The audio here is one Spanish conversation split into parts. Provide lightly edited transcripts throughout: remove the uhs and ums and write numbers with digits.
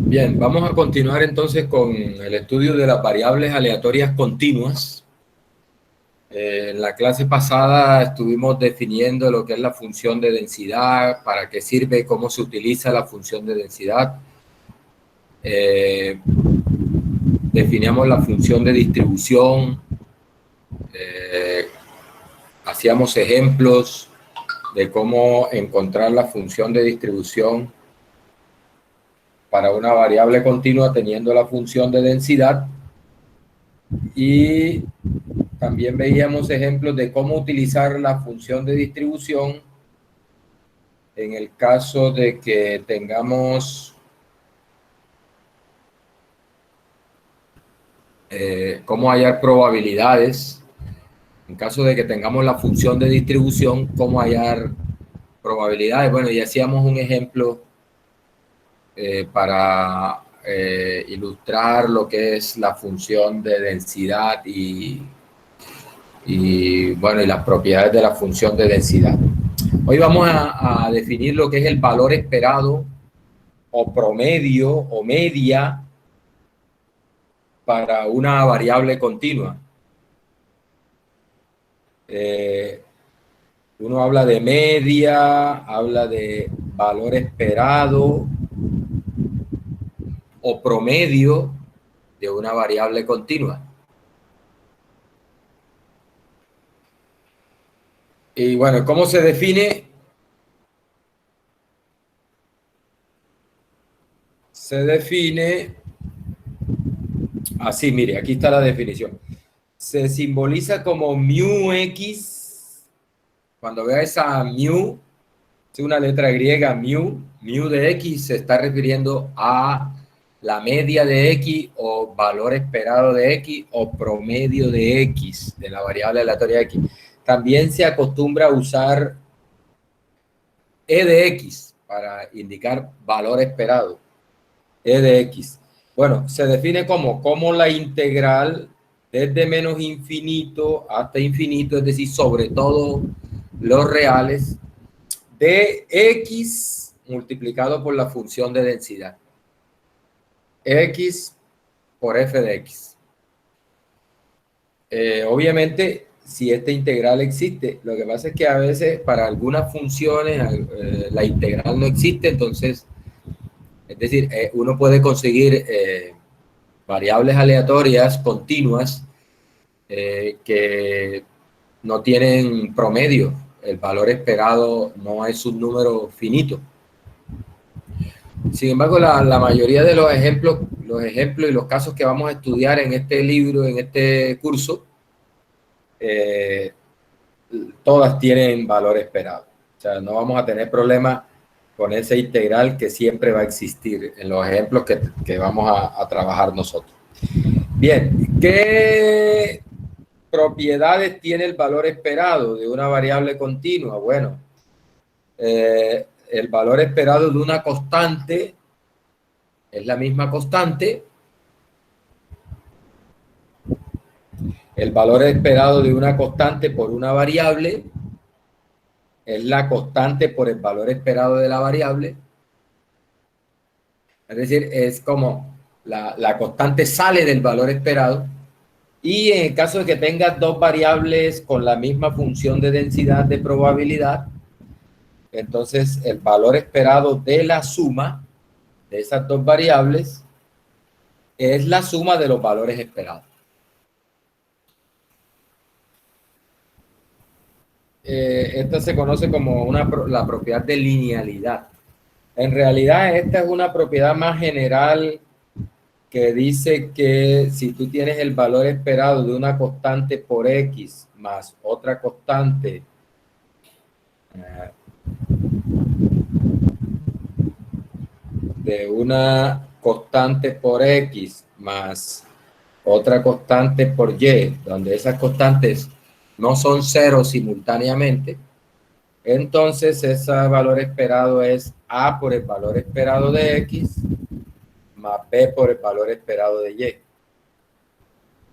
Bien, vamos a continuar entonces con el estudio de las variables aleatorias continuas. En la clase pasada estuvimos definiendo lo que es la función de densidad, para qué sirve, cómo se utiliza la función de densidad. Definíamos la función de distribución, hacíamos ejemplos de cómo encontrar la función de distribución para una variable continua teniendo la función de densidad, y también veíamos ejemplos de cómo utilizar la función de distribución en el caso de que tengamos cómo hallar probabilidades. En caso de que tengamos la función de distribución, cómo hallar probabilidades. Bueno, y hacíamos un ejemplo para ilustrar lo que es la función de densidad y bueno, y las propiedades de la función de densidad. Hoy vamos a definir lo que es el valor esperado o promedio o media para una variable continua. Uno habla de media, habla de valor esperado o promedio de una variable continua. Y bueno, ¿cómo se define? Se define así, mire, aquí está la definición. Se simboliza como mu x. Cuando vea esa mu, es una letra griega, mu de x se está refiriendo a la media de x o valor esperado de x o promedio de x, de la variable aleatoria x. También se acostumbra a usar e de x para indicar valor esperado, e de x. Bueno, se define como la integral desde menos infinito hasta infinito, es decir, sobre todo los reales, de x multiplicado por la función de densidad. X por f de x. Obviamente, si esta integral existe, lo que pasa es que a veces para algunas funciones la integral no existe, entonces, es decir, uno puede conseguir variables aleatorias continuas que no tienen promedio. El valor esperado no es un número finito. Sin embargo, la mayoría de los ejemplos y los casos que vamos a estudiar en este libro, en este curso, todas tienen valor esperado. O sea, no vamos a tener problemas con esa integral que siempre va a existir en los ejemplos que vamos a trabajar nosotros. Bien, ¿qué propiedades tiene el valor esperado de una variable continua? Bueno, el valor esperado de una constante es la misma constante. El valor esperado de una constante por una variable es la constante por el valor esperado de la variable. Es decir, es como la constante sale del valor esperado. Y en el caso de que tengas dos variables con la misma función de densidad de probabilidad, entonces el valor esperado de la suma de esas dos variables es la suma de los valores esperados. Esta se conoce como la propiedad de linealidad. En realidad, esta es una propiedad más general que dice que si tú tienes el valor esperado de una constante por x más otra constante de una constante por x más otra constante por y, donde esas constantes no son cero simultáneamente, entonces ese valor esperado es a por el valor esperado de x más b por el valor esperado de y.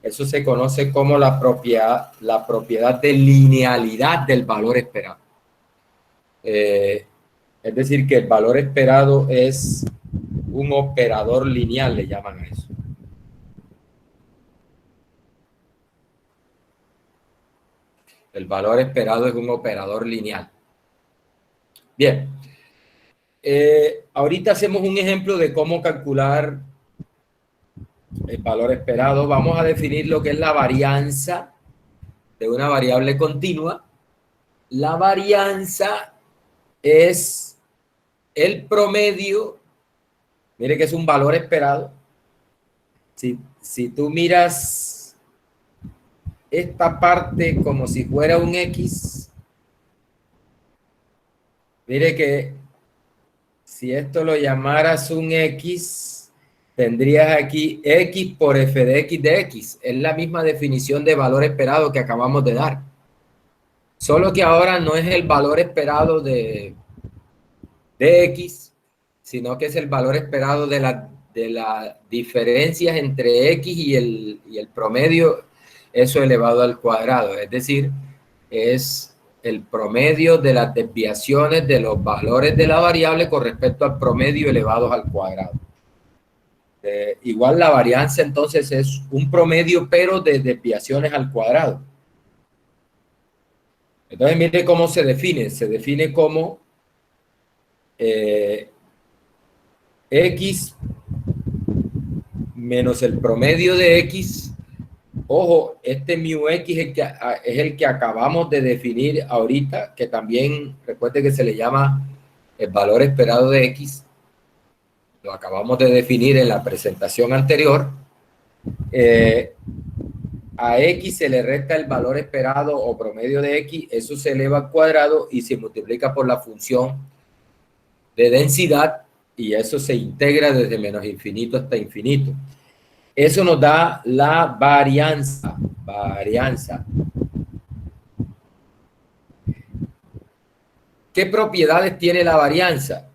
Eso se conoce como la propiedad de linealidad del valor esperado. Es decir, que el valor esperado es un operador lineal, le llaman a eso. El valor esperado es un operador lineal. Bien. Ahorita hacemos un ejemplo de cómo calcular el valor esperado. Vamos a definir lo que es la varianza de una variable continua. La varianza es el promedio. Mire que es un valor esperado. Si tú miras esta parte como si fuera un X, mire que si esto lo llamaras un X, tendrías aquí X por f de X de X. Es la misma definición de valor esperado que acabamos de dar. Solo que ahora no es el valor esperado de X, sino que es el valor esperado de las diferencias entre X y el promedio, eso elevado al cuadrado. Es decir, es el promedio de las desviaciones de los valores de la variable con respecto al promedio elevados al cuadrado. Igual la varianza entonces es un promedio, pero de desviaciones al cuadrado. Entonces mire cómo se define. Se define como X menos el promedio de X. Ojo, este mu X es el que acabamos de definir ahorita, que también recuerde que se le llama el valor esperado de X. Lo acabamos de definir en la presentación anterior. A X se le resta el valor esperado o promedio de X, eso se eleva al cuadrado y se multiplica por la función de densidad y eso se integra desde menos infinito hasta infinito. Eso nos da la varianza. ¿Qué propiedades tiene la varianza?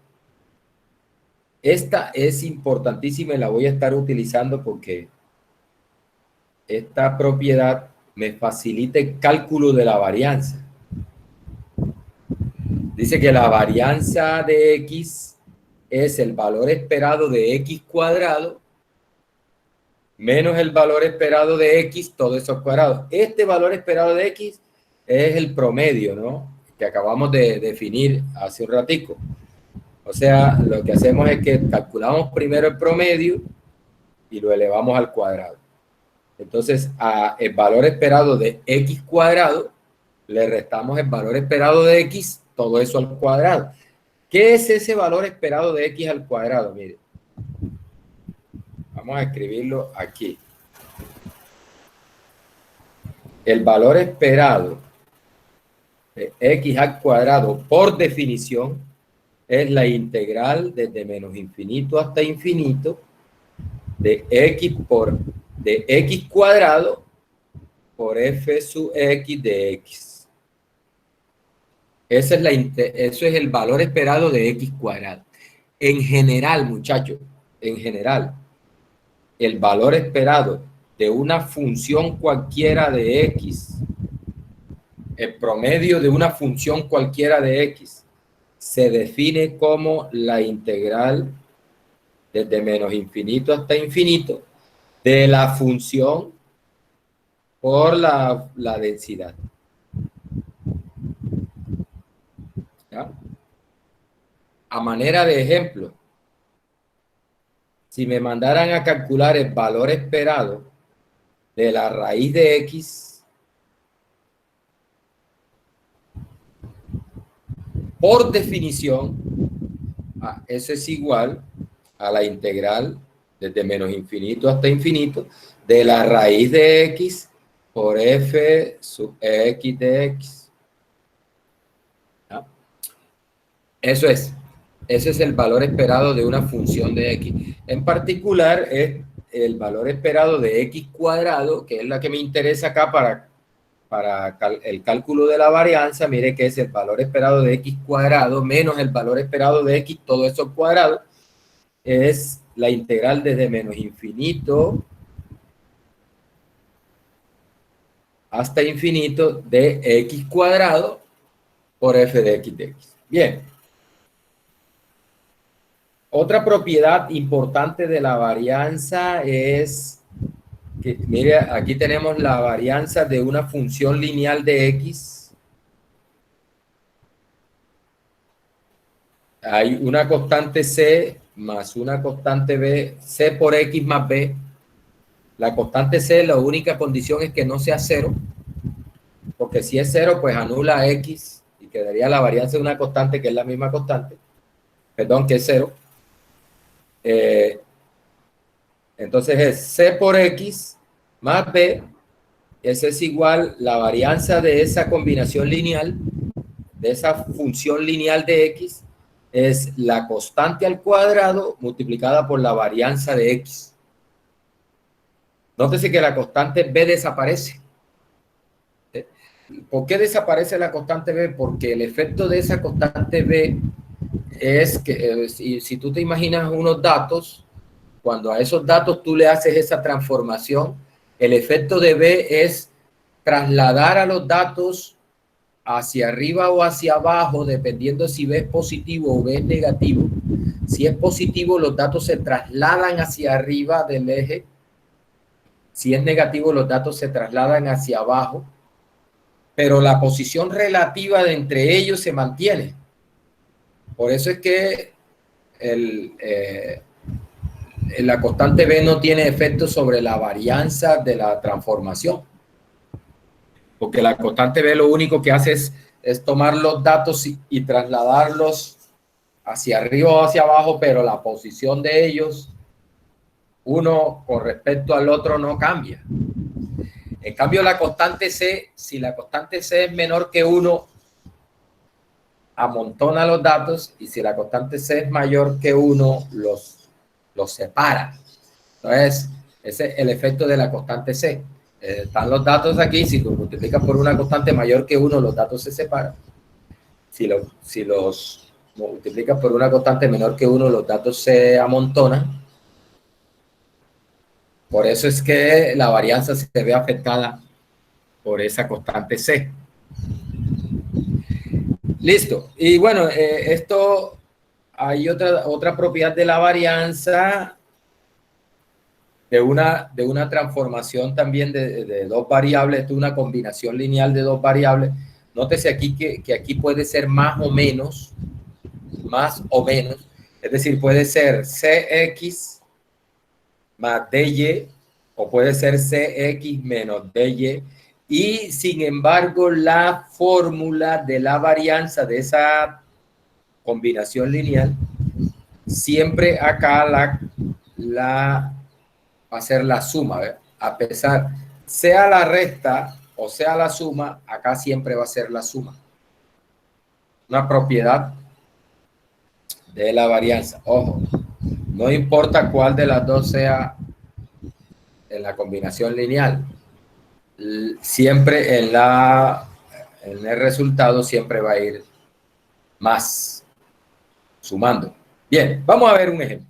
Esta es importantísima y la voy a estar utilizando porque esta propiedad me facilita el cálculo de la varianza. Dice que la varianza de X es el valor esperado de X cuadrado menos el valor esperado de X, todo eso al cuadrado. Este valor esperado de X es el promedio, ¿no? Que acabamos de definir hace un ratico. O sea, lo que hacemos es que calculamos primero el promedio y lo elevamos al cuadrado. Entonces, a el valor esperado de X cuadrado, le restamos el valor esperado de X, todo eso al cuadrado. ¿Qué es ese valor esperado de X al cuadrado? Mire. Vamos a escribirlo aquí. El valor esperado de X al cuadrado, por definición, es la integral desde menos infinito hasta infinito de X cuadrado por f sub X de X. Eso es el valor esperado de X cuadrado. En general, muchachos, en general, el valor esperado de una función cualquiera de X, el promedio de una función cualquiera de X, se define como la integral desde menos infinito hasta infinito de la función por la densidad. ¿Ya? A manera de ejemplo, si me mandaran a calcular el valor esperado de la raíz de X, por definición, eso es igual a la integral desde menos infinito hasta infinito de la raíz de X por f sub X de X. ¿Ya? Ese es el valor esperado de una función de X. En particular, es el valor esperado de X cuadrado, que es la que me interesa acá para el cálculo de la varianza. Mire que es el valor esperado de X cuadrado menos el valor esperado de X, todo eso al cuadrado, es la integral desde menos infinito hasta infinito de X cuadrado por f de X de X. Bien. Otra propiedad importante de la varianza es que, mire, aquí tenemos la varianza de una función lineal de X. Hay una constante C más una constante B, C por X más B. La constante C, la única condición es que no sea cero, porque si es cero, pues anula X y quedaría la varianza de una constante que es la misma constante, perdón, que es cero. Entonces es C por X más B, ese es igual la varianza de esa combinación lineal, de esa función lineal de X, es la constante al cuadrado multiplicada por la varianza de X. Nótese que la constante B desaparece. ¿Por qué desaparece la constante B? Porque el efecto de esa constante B es que si tú te imaginas unos datos, cuando a esos datos tú le haces esa transformación, el efecto de B es trasladar a los datos hacia arriba o hacia abajo, dependiendo si B es positivo o B es negativo. Si es positivo, los datos se trasladan hacia arriba del eje. Si es negativo, los datos se trasladan hacia abajo. Pero la posición relativa de entre ellos se mantiene. Por eso es que la constante B no tiene efecto sobre la varianza de la transformación. Porque la constante B lo único que hace es tomar los datos y trasladarlos hacia arriba o hacia abajo, pero la posición de ellos, uno con respecto al otro, no cambia. En cambio, la constante C, si la constante C es menor que 1, amontona los datos, y si la constante C es mayor que 1, los separa. Entonces, ese es el efecto de la constante C. Están los datos aquí, si tú multiplicas por una constante mayor que 1, los datos se separan. Si los multiplicas por una constante menor que 1, los datos se amontonan. Por eso es que la varianza se ve afectada por esa constante C. Listo. Y bueno, esto hay otra propiedad de la varianza, de una transformación también de dos variables, de una combinación lineal de dos variables. Nótese aquí que aquí puede ser más o menos, es decir, puede ser CX más DY, o puede ser CX menos DY, y sin embargo la fórmula de la varianza de esa combinación lineal, siempre acá va a ser la suma, ¿verdad? A pesar, sea la resta o sea la suma, acá siempre va a ser la suma. Una propiedad de la varianza. Ojo, no importa cuál de las dos sea en la combinación lineal, siempre en el resultado siempre va a ir más, sumando. Bien, vamos a ver un ejemplo.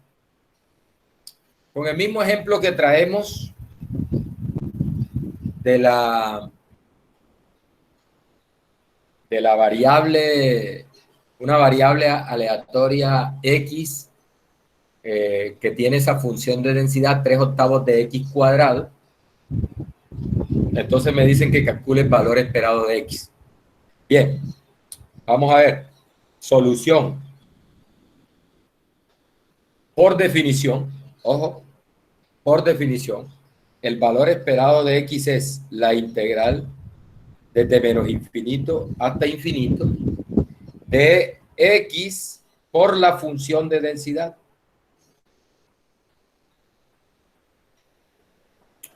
Con el mismo ejemplo que traemos de la variable, una variable aleatoria X, que tiene esa función de densidad 3/8 de X cuadrado. Entonces me dicen que calcule el valor esperado de X. Bien, vamos a ver. Solución. Por definición, ojo, por definición, el valor esperado de X es la integral desde menos infinito hasta infinito de X por la función de densidad.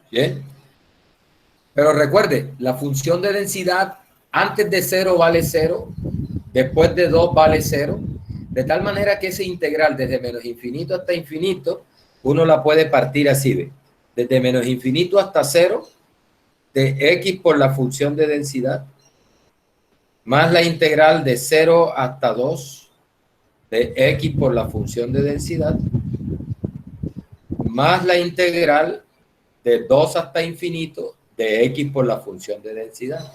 Bien. Pero recuerde, la función de densidad antes de 0 vale 0, después de 2 vale 0, de tal manera que ese integral desde menos infinito hasta infinito, uno la puede partir así, ¿ve? Desde menos infinito hasta 0, de X por la función de densidad, más la integral de 0 hasta 2, de X por la función de densidad, más la integral de 2 hasta infinito, de X por la función de densidad.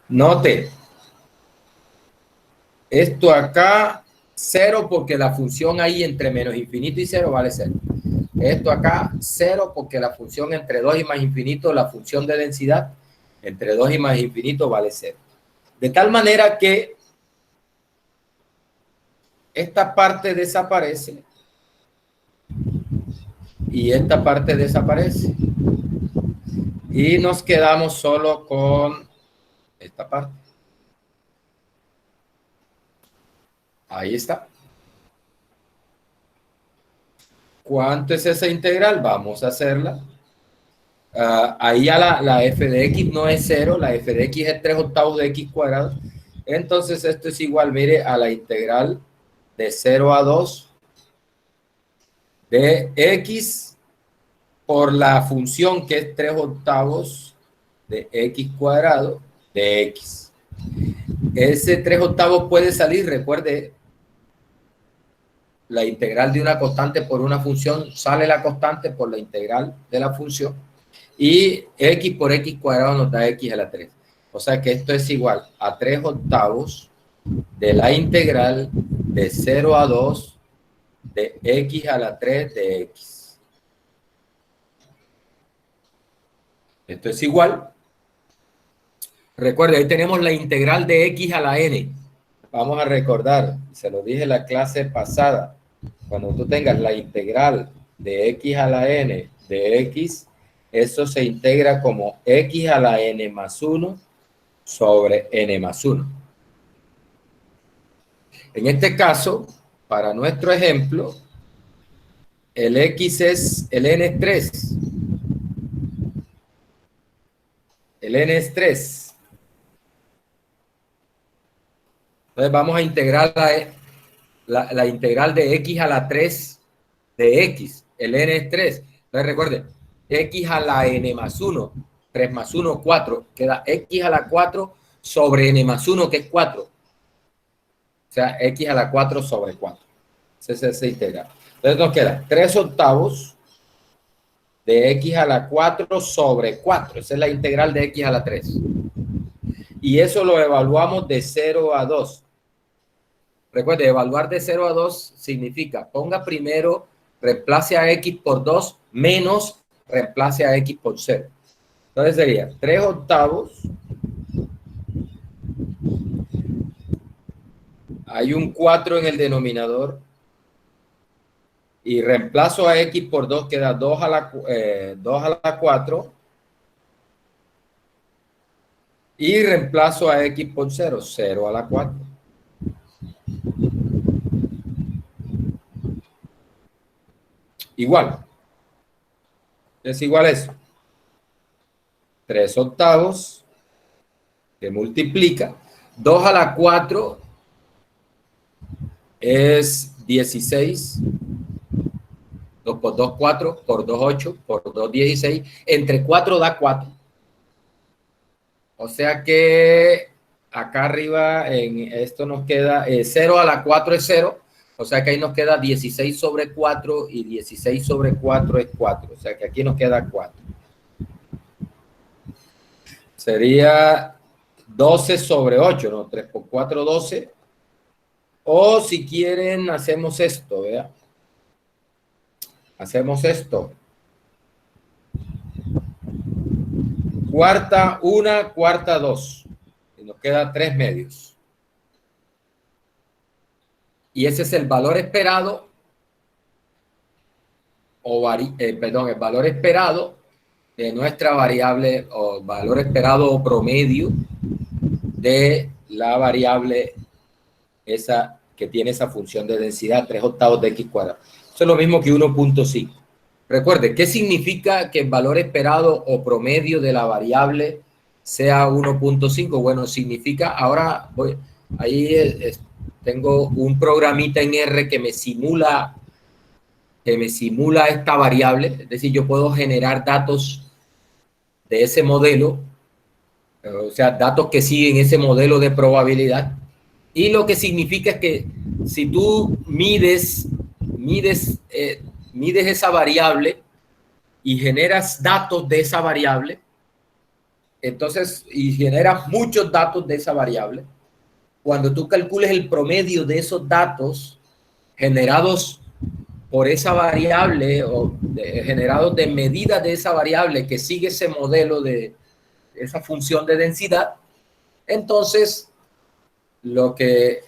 Note, esto acá 0 porque la función ahí entre menos infinito y 0 vale 0. Esto acá 0 porque la función entre 2 y más infinito, la función de densidad entre 2 y más infinito vale 0. De tal manera que esta parte desaparece y esta parte desaparece. Y nos quedamos solo con esta parte. Ahí está. ¿Cuánto es esa integral? Vamos a hacerla. Ahí ya la f de x no es 0, la f de x es 3/8 de x cuadrado. Entonces esto es igual, mire, a la integral de 0 a 2 de x por la función que es 3/8 de x cuadrado de x. Ese 3/8 puede salir, recuerde, la integral de una constante por una función, sale la constante por la integral de la función, y x por x cuadrado nos da x a la 3. O sea que esto es igual a 3/8 de la integral de 0 a 2 de x a la 3 de x. Esto es igual. Recuerde, ahí tenemos la integral de x a la n. Vamos a recordar, se lo dije en la clase pasada, cuando tú tengas la integral de x a la n de x, eso se integra como x a la n más 1 sobre n más 1. En este caso, para nuestro ejemplo, el x es, el n es 3. El n es 3. Entonces vamos a integrar la integral de x a la 3 de x. El n es 3. Entonces recuerden, x a la n más 1. 3 más 1, 4. Queda x a la 4 sobre n más 1, que es 4. O sea, x a la 4 sobre 4. Ese se integra. Entonces nos queda 3/8 de x a la 4 sobre 4. Esa es la integral de x a la 3. Y eso lo evaluamos de 0 a 2. Recuerde, evaluar de 0 a 2 significa ponga primero, reemplace a x por 2 menos reemplace a x por 0. Entonces sería 3/8. Hay un 4 en el denominador. Y reemplazo a x por 2, queda 2 a la 4. Y reemplazo a x por 0, 0 a la 4. Igual. Es igual a eso. 3/8 que multiplica. 2 a la 4 es 16. 2 por 2, 4. Por 2, 8. Por 2, 16. Entre 4 da 4. O sea que acá arriba en esto nos queda 0 a la 4 es 0. O sea que ahí nos queda 16 sobre 4 y 16 sobre 4 es 4. O sea que aquí nos queda 4. Sería 12 sobre 8, ¿no? 3 por 4, 12. O si quieren, hacemos esto, ¿verdad? Hacemos esto. Cuarta 1, cuarta 2. Y nos queda 3 medios. Y ese es el valor esperado, el valor esperado de nuestra variable, o valor esperado o promedio de la variable esa que tiene esa función de densidad, 3/8 de x cuadrado. Eso es lo mismo que 1.5. Recuerde, ¿qué significa que el valor esperado o promedio de la variable sea 1.5? Bueno, significa, ahora tengo un programita en R que me simula esta variable, es decir, yo puedo generar datos de ese modelo, o sea, datos que siguen ese modelo de probabilidad, y lo que significa es que si tú mides esa variable y generas datos de esa variable, entonces, y generas muchos datos de esa variable, cuando tú calcules el promedio de esos datos generados por esa variable o generados de medidas de esa variable que sigue ese modelo de esa función de densidad, entonces lo que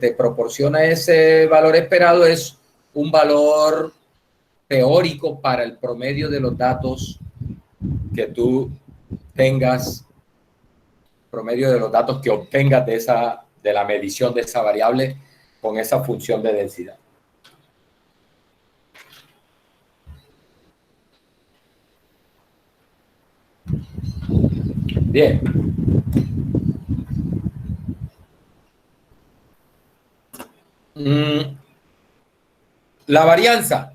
te proporciona ese valor esperado es un valor teórico para el promedio de los datos que tú tengas, promedio de los datos que obtengas de la medición de esa variable con esa función de densidad. Bien. La varianza.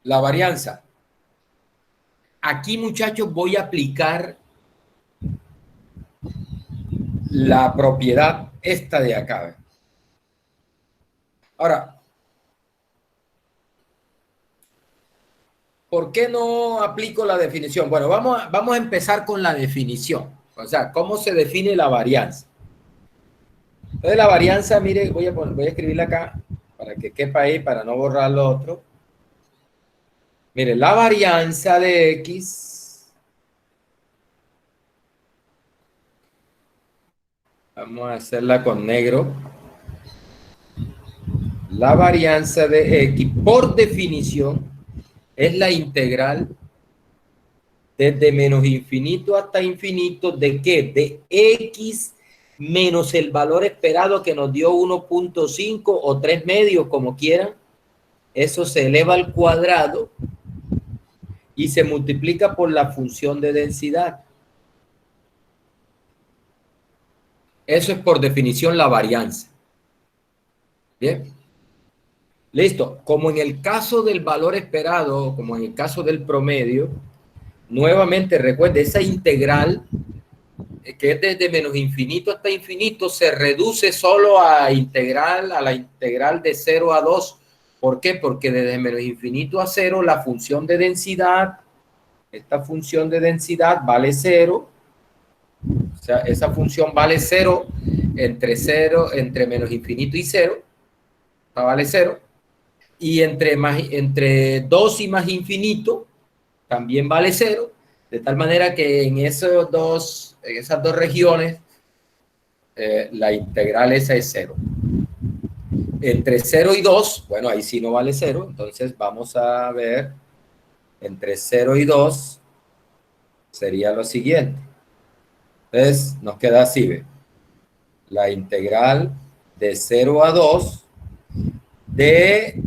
La varianza. Aquí, muchachos, voy a aplicar la propiedad esta de acá. Ahora, ¿por qué no aplico la definición? Bueno, vamos a empezar con la definición. O sea, ¿cómo se define la varianza? Entonces, la varianza, mire, voy a escribirla acá para que quepa ahí, para no borrar lo otro. Mire, la varianza de X, vamos a hacerla con negro. La varianza de X, por definición, es la integral desde menos infinito hasta infinito, ¿de qué? De X menos el valor esperado que nos dio 1.5 o 3 medios, como quieran. Eso se eleva al cuadrado y se multiplica por la función de densidad. Eso es por definición la varianza. Bien. Listo. Como en el caso del valor esperado, como en el caso del promedio, nuevamente recuerde, esa integral que es desde menos infinito hasta infinito se reduce solo a la integral de 0 a 2. ¿Por qué? Porque desde menos infinito a 0 la función de densidad, esta función de densidad vale 0. O sea, esa función vale 0 entre menos infinito y 0. Vale 0. Y entre 2 y más infinito también vale 0. De tal manera que en esas dos regiones la integral esa es 0. Entre 0 y 2, bueno, ahí sí no vale 0. Entonces vamos a ver, entre 0 y 2 sería lo siguiente. Entonces nos queda así, ¿ve? La integral de 0 a 2 de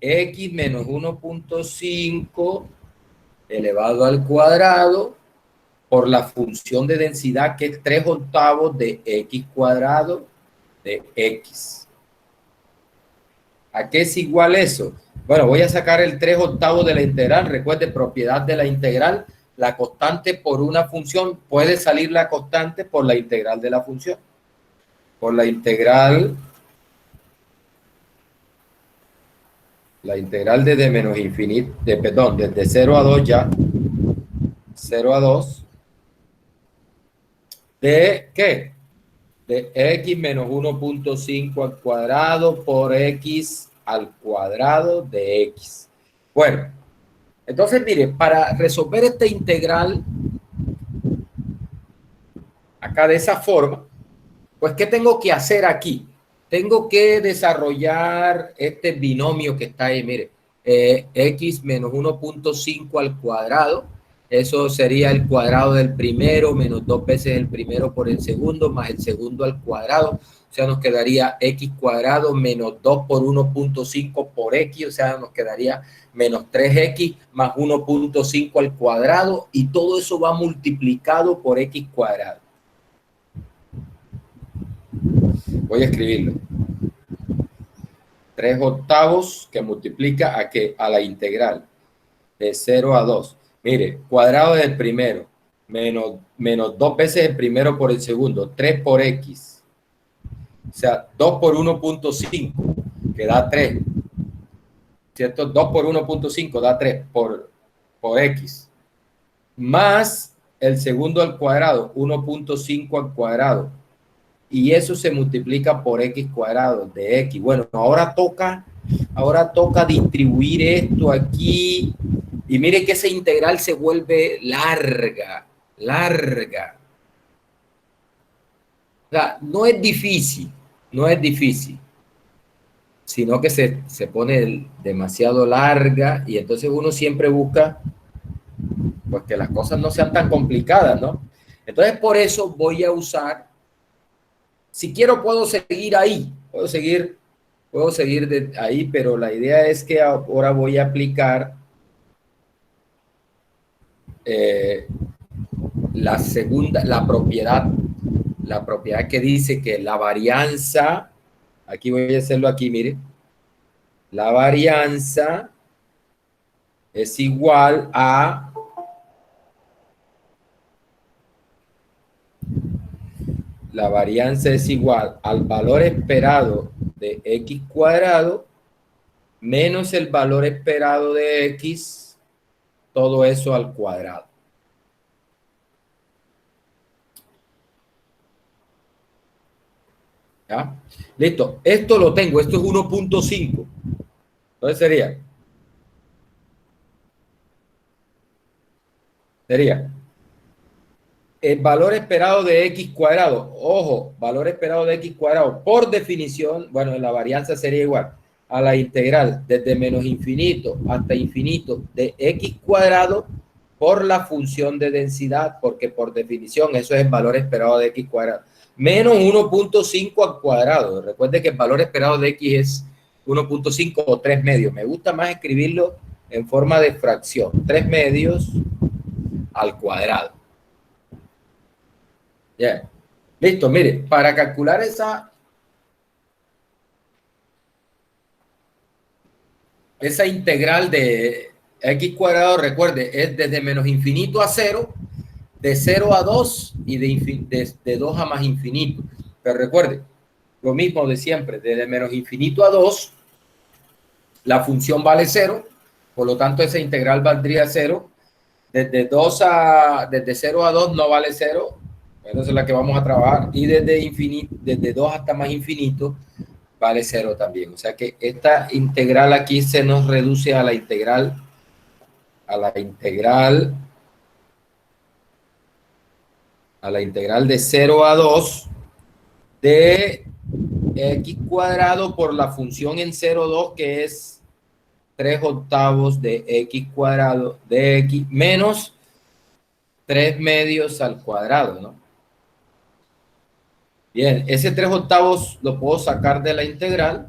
x menos 1.5 elevado al cuadrado por la función de densidad que es 3/8 de x cuadrado de x. ¿A qué es igual eso? Bueno, voy a sacar el 3/8 de la integral. Recuerde, propiedad de la integral, la constante por una función, puede salir la constante por la integral de la función. Por la integral desde menos infinito, desde 0 a 2 ya, 0 a 2, de ¿qué? De x menos 1.5 al cuadrado por x al cuadrado de x. Bueno, entonces mire, para resolver esta integral acá de esa forma, pues ¿qué tengo que hacer aquí? Tengo que desarrollar este binomio que está ahí, mire, x menos 1.5 al cuadrado. Eso sería el cuadrado del primero menos 2 veces el primero por el segundo más el segundo al cuadrado. O sea, nos quedaría x cuadrado menos 2 por 1.5 por x. O sea, nos quedaría menos 3x más 1.5 al cuadrado. Y todo eso va multiplicado por x cuadrado. Voy a escribirlo. 3/8 que multiplica ¿a qué? A la integral de 0 a 2. Mire, cuadrado del primero, menos 2 veces el primero por el segundo, 3 por x. O sea, 2 por 1.5, que da 3. ¿Cierto? 2 por 1.5 da 3 por x. Más el segundo al cuadrado, 1.5 al cuadrado. Y eso se multiplica por x cuadrado de x. Bueno, ahora toca distribuir esto aquí. Y mire que esa integral se vuelve larga. O sea, no es difícil, sino que se pone demasiado larga y entonces uno siempre busca pues que las cosas no sean tan complicadas, ¿no? Entonces por eso voy a usar, si quiero puedo seguir ahí, puedo seguir de ahí, pero la idea es que ahora voy a aplicar la propiedad que dice que la varianza, aquí voy a hacerlo aquí, mire, la varianza es igual a al valor esperado de x cuadrado menos el valor esperado de x, todo eso al cuadrado. ¿Ya? Listo. Esto lo tengo. Esto es 1.5. Entonces sería el valor esperado de x cuadrado. Ojo, valor esperado de x cuadrado. Por definición, bueno, la varianza sería igual a la integral desde menos infinito hasta infinito de x cuadrado por la función de densidad, porque por definición eso es el valor esperado de x cuadrado. Menos 1.5 al cuadrado. Recuerde que el valor esperado de x es 1.5 o 3 medios. Me gusta más escribirlo en forma de fracción. 3 medios al cuadrado. Yeah. Listo, mire, para calcular esa integral de x cuadrado, recuerde, es desde menos infinito a 0, de 0 a 2 y de 2 a más infinito. Pero recuerde, lo mismo de siempre, desde menos infinito a 2, la función vale 0, por lo tanto esa integral valdría 0. Desde 0 a 2 no vale 0, esa es la que vamos a trabajar, y desde 2 hasta más infinito vale 0 también. O sea que esta integral aquí se nos reduce a la integral de 0 a 2 de x cuadrado por la función en 0,2 que es 3 octavos de x cuadrado de x menos 3 medios al cuadrado, ¿no? Bien, ese 3 octavos lo puedo sacar de la integral.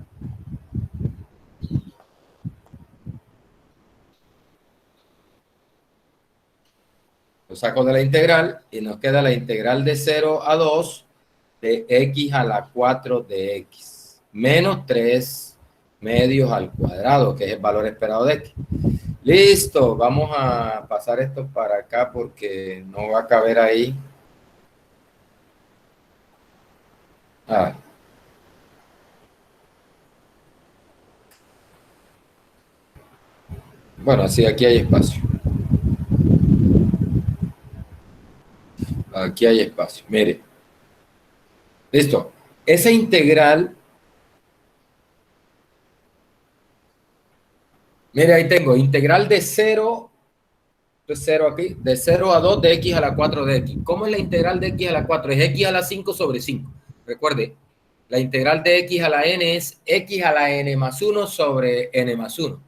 Lo saco de la integral y nos queda la integral de 0 a 2 de x a la 4 de x menos 3 medios al cuadrado, que es el valor esperado de x. Listo, vamos a pasar esto para acá porque no va a caber ahí. Ah. Bueno, así aquí hay espacio. Aquí hay espacio, mire. Listo. Esa integral, mire, ahí tengo integral de 0, aquí, de 0 a 2 de x a la 4 de x. ¿Cómo es la integral de x a la 4? Es x a la 5 sobre 5. Recuerde, la integral de x a la n es x a la n más 1 sobre n más 1.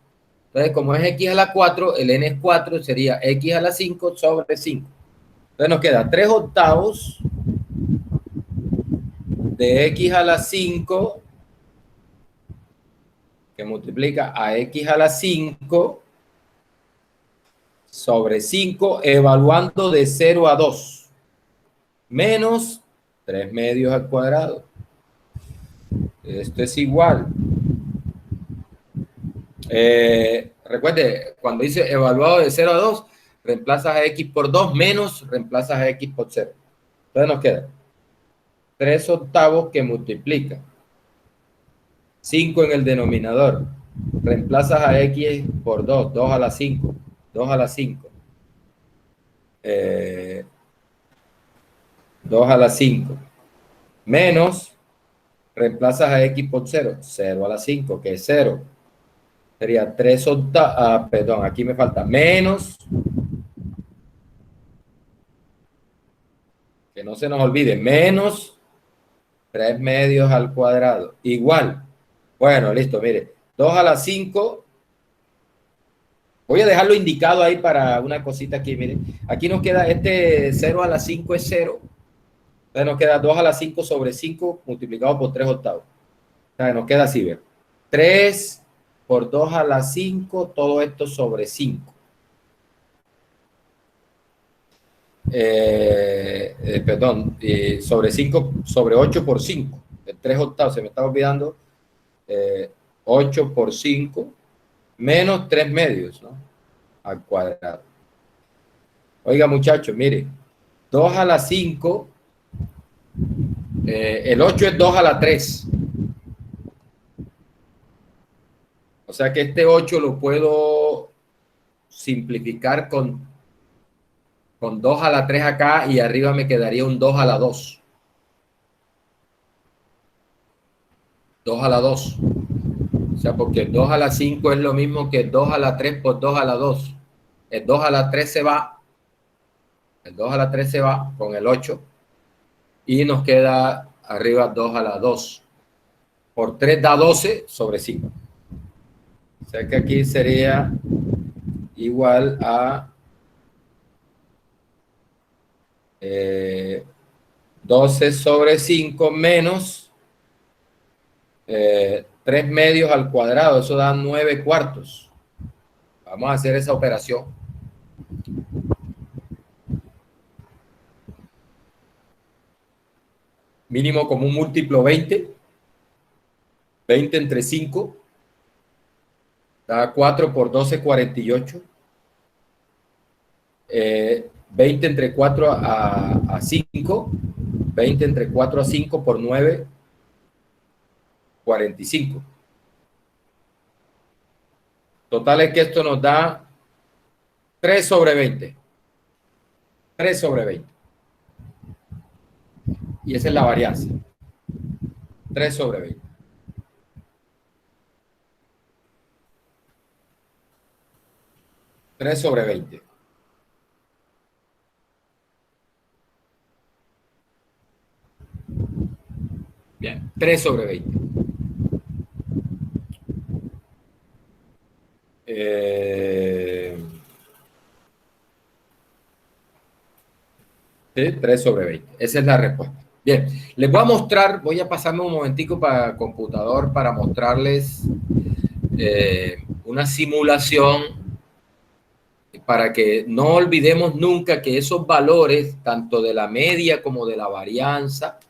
Entonces, como es x a la 4, el n es 4, sería x a la 5 sobre 5. Entonces nos queda 3 octavos de x a la 5 que multiplica a x a la 5 sobre 5 evaluando de 0 a 2 menos 3 medios al cuadrado. Esto es igual. Recuerde, cuando dice evaluado de 0 a 2, reemplazas a x por 2 menos reemplazas a x por 0. Entonces nos queda 3 octavos que multiplica 5 en el denominador. Reemplazas a x por 2, 2 a la 5, 2 a la 5. 2 a la 5 menos, reemplazas a x por 0, 0 a la 5, que es 0. Sería 3 octavos, perdón, aquí me falta menos, que no se nos olvide, menos 3 medios al cuadrado. Igual, bueno, listo, mire, 2 a la 5, voy a dejarlo indicado ahí para una cosita aquí, mire, aquí nos queda este 0 a la 5 es 0, entonces nos queda 2 a la 5 sobre 5 multiplicado por 3 octavos. O sea, nos queda así, ¿ver? 3 por 2 a la 5, todo esto sobre 5. Perdón, sobre 5, sobre 8 por 5. 3 octavos, se me está olvidando. 8 por 5 menos 3 medios, ¿no? Al cuadrado. Oiga, muchachos, mire, 2 a la 5, el 8 es 2 a la 3. O sea que este 8 lo puedo simplificar con 2 a la 3 acá y arriba me quedaría un 2 a la 2. 2 a la 2. O sea, porque 2 a la 5 es lo mismo que 2 a la 3 por 2 a la 2. El 2 a la 3 se va. El 2 a la 3 se va con el 8. Y nos queda arriba 2 a la 2. Por 3 da 12 sobre 5. O sea que aquí sería igual a 12 sobre 5 menos 3 medios al cuadrado. Eso da 9 cuartos. Vamos a hacer esa operación. Mínimo común múltiplo 20. 20 entre 5. Da 4 por 12, 48. 20 entre 4 a 5. 20 entre 4 a 5 por 9. 45. Total es que esto nos da 3 sobre 20. 3 sobre 20. Y esa es la varianza. 3 sobre 20. Tres sobre 20. Bien, 3 sobre 20. 3 sobre 20. Esa es la respuesta. Bien, les voy a mostrar, voy a pasarme un momentico para el computador para mostrarles una simulación para que no olvidemos nunca que esos valores, tanto de la media como de la varianza,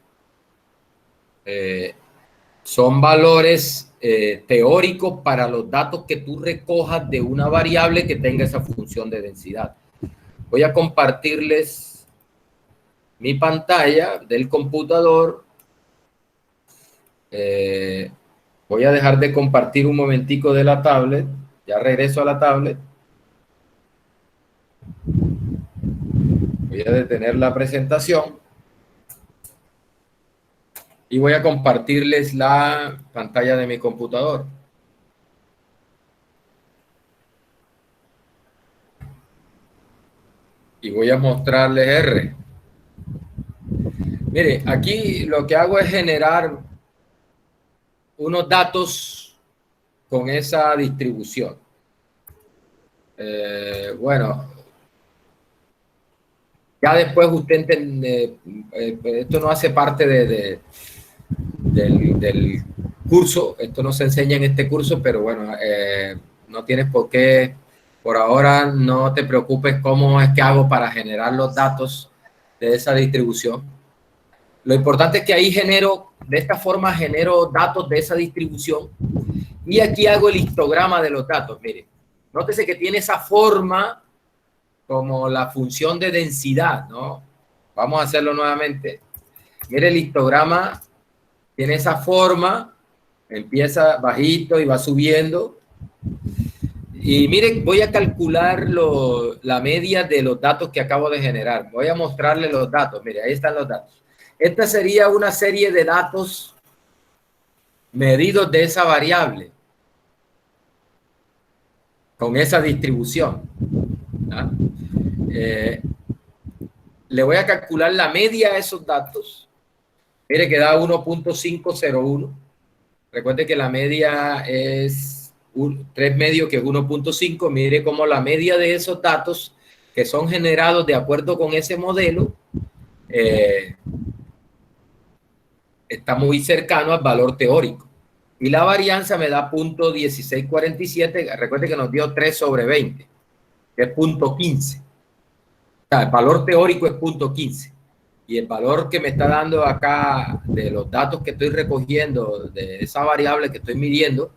son valores teóricos para los datos que tú recojas de una variable que tenga esa función de densidad. Voy a compartirles mi pantalla del computador. Voy a dejar de compartir un momentico de la tablet. Ya regreso a la tablet. Voy a detener la presentación. Y voy a compartirles la pantalla de mi computador. Y voy a mostrarles R. Mire, aquí lo que hago es generar unos datos con esa distribución. Bueno, ya después usted entiende, esto no hace parte del curso, esto no se enseña en este curso, pero bueno, no tienes por qué, por ahora no te preocupes cómo es que hago para generar los datos de esa distribución. Lo importante es que ahí de esta forma genero datos de esa distribución y aquí hago el histograma de los datos. Mire, nótese que tiene esa forma como la función de densidad, ¿no? Vamos a hacerlo nuevamente. Mire, el histograma tiene esa forma, empieza bajito y va subiendo. Y miren, voy a calcular la media de los datos que acabo de generar. Voy a mostrarle los datos. Mire, ahí están los datos. Esta sería una serie de datos medidos de esa variable con esa distribución. ¿Ah? Le voy a calcular la media de esos datos. Mire que da 1.501. Recuerde que la media es 3 medios, que es 1.5. Mire cómo la media de esos datos que son generados de acuerdo con ese modelo está muy cercano al valor teórico. Y la varianza me da 0.1647. Recuerde que nos dio 3 sobre 20, que es 0.15. O sea, el valor teórico es 0.15. Y el valor que me está dando acá de los datos que estoy recogiendo, de esa variable que estoy midiendo,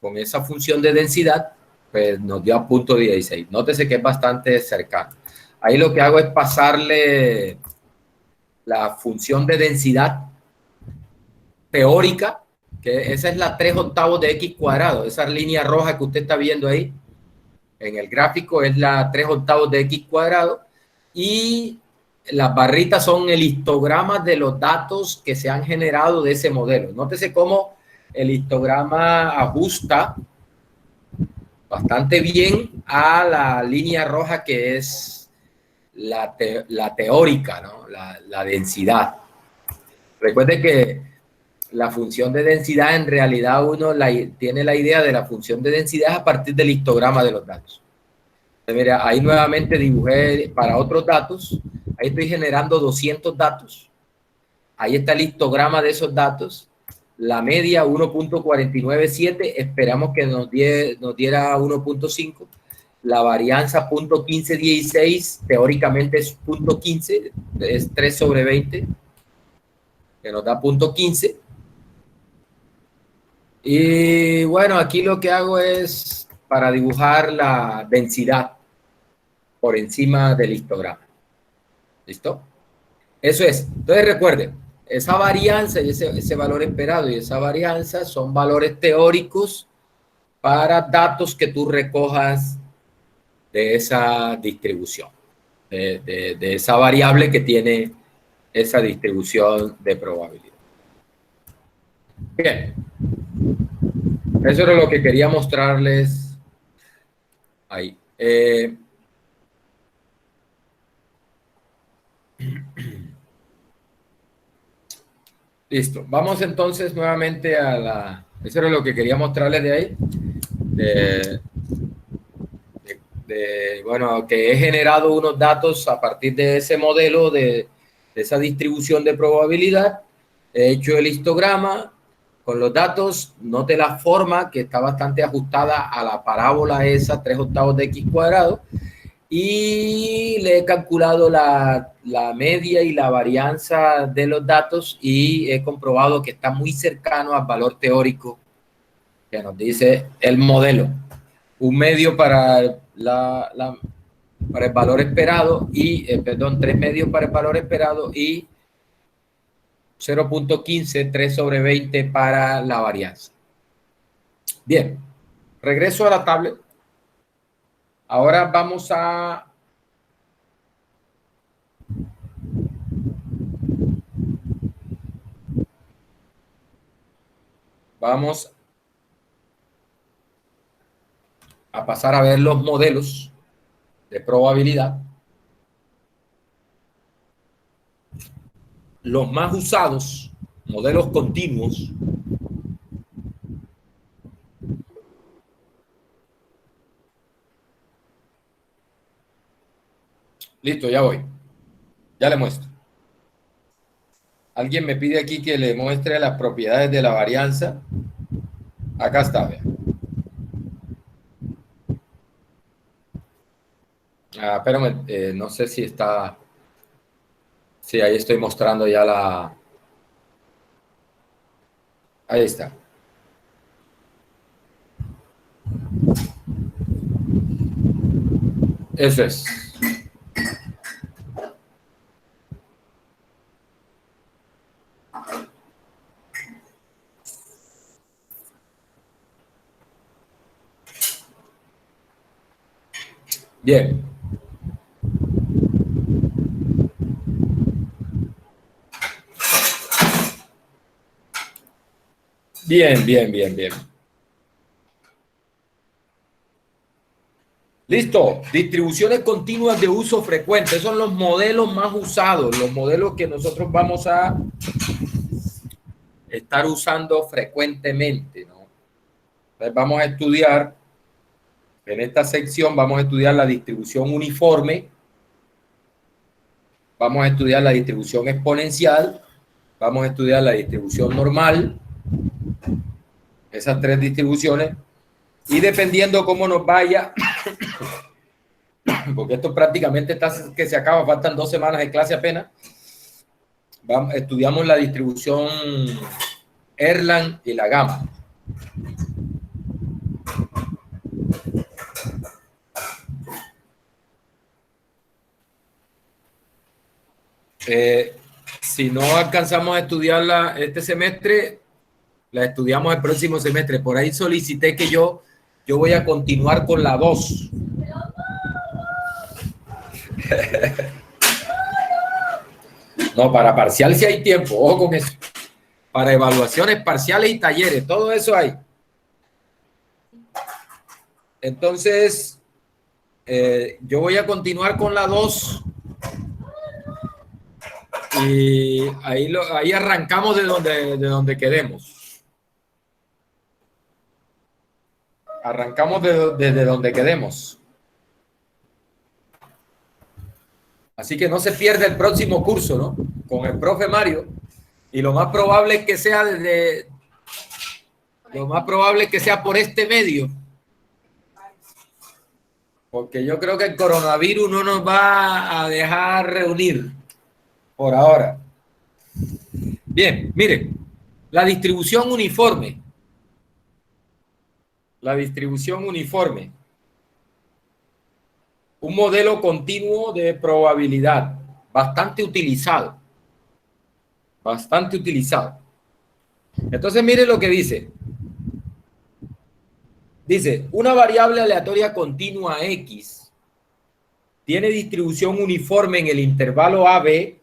con esa función de densidad, pues nos dio a 0.16. Nótese que es bastante cercano. Ahí lo que hago es pasarle la función de densidad teórica, que esa es la 3/8 de x cuadrado. Esa línea roja que usted está viendo ahí en el gráfico es la 3/8 de x cuadrado. Y las barritas son el histograma de los datos que se han generado de ese modelo. Nótese cómo el histograma ajusta bastante bien a la línea roja, que es la teórica, ¿no? La densidad. Recuerde que la función de densidad, en realidad uno tiene la idea de la función de densidad a partir del histograma de los datos. Entonces, mira, ahí nuevamente dibujé para otros datos. Ahí estoy generando 200 datos. Ahí está el histograma de esos datos. La media 1.497, esperamos que nos diera 1.5. La varianza 0.1516, teóricamente es 0.15, es 3 sobre 20, que nos da 0.15. Y bueno, aquí lo que hago es para dibujar la densidad por encima del histograma. ¿Listo? Eso es. Entonces recuerden, esa varianza y ese valor esperado y esa varianza son valores teóricos para datos que tú recojas de esa distribución, de esa variable que tiene esa distribución de probabilidad. Bien, eso era lo que quería mostrarles ahí. Listo, vamos entonces nuevamente a eso era lo que quería mostrarles de ahí. Bueno, que he generado unos datos a partir de ese modelo, de esa distribución de probabilidad. He hecho el histograma con los datos, note la forma que está bastante ajustada a la parábola esa, 3/8 de x cuadrado, y le he calculado la media y la varianza de los datos y he comprobado que está muy cercano al valor teórico que nos dice el modelo. Un medio para para el valor esperado y, perdón, 3 medios para el valor esperado y 0.15, 3 sobre 20 para la varianza. Bien, regreso a la tablet. Ahora vamos a pasar a ver los modelos de probabilidad. Los más usados, modelos continuos. Listo, ya voy. Ya le muestro. Alguien me pide aquí que le muestre las propiedades de la varianza. Acá está, vean. Espérame, no sé si está. Sí, ahí estoy mostrando ya la. Ahí está. Eso es. Bien. Bien, bien, bien, bien. Listo. Distribuciones continuas de uso frecuente. Esos son los modelos más usados, los modelos que nosotros vamos a estar usando frecuentemente, ¿no? Entonces vamos a estudiar, en esta sección vamos a estudiar la distribución uniforme, vamos a estudiar la distribución exponencial, vamos a estudiar la distribución normal, esas tres distribuciones, y dependiendo cómo nos vaya, porque esto prácticamente está que se acaba, faltan 2 semanas de clase apenas, estudiamos la distribución Erlang y la Gamma. Si no alcanzamos a estudiarla este semestre, la estudiamos el próximo semestre. Por ahí solicité que yo voy a continuar con la 2. No, para parcial sí hay tiempo, ojo con eso. Para evaluaciones parciales y talleres, todo eso hay. Entonces, yo voy a continuar con la 2. Y ahí arrancamos de donde quedemos. Arrancamos desde donde quedemos. Así que no se pierda el próximo curso, ¿no? Con el profe Mario. Y lo más probable es que sea por este medio. Porque yo creo que el coronavirus no nos va a dejar reunir por ahora. Bien, miren, la distribución uniforme. La distribución uniforme. Un modelo continuo de probabilidad, bastante utilizado. Bastante utilizado. Entonces, miren lo que dice. Dice, una variable aleatoria continua X tiene distribución uniforme en el intervalo AB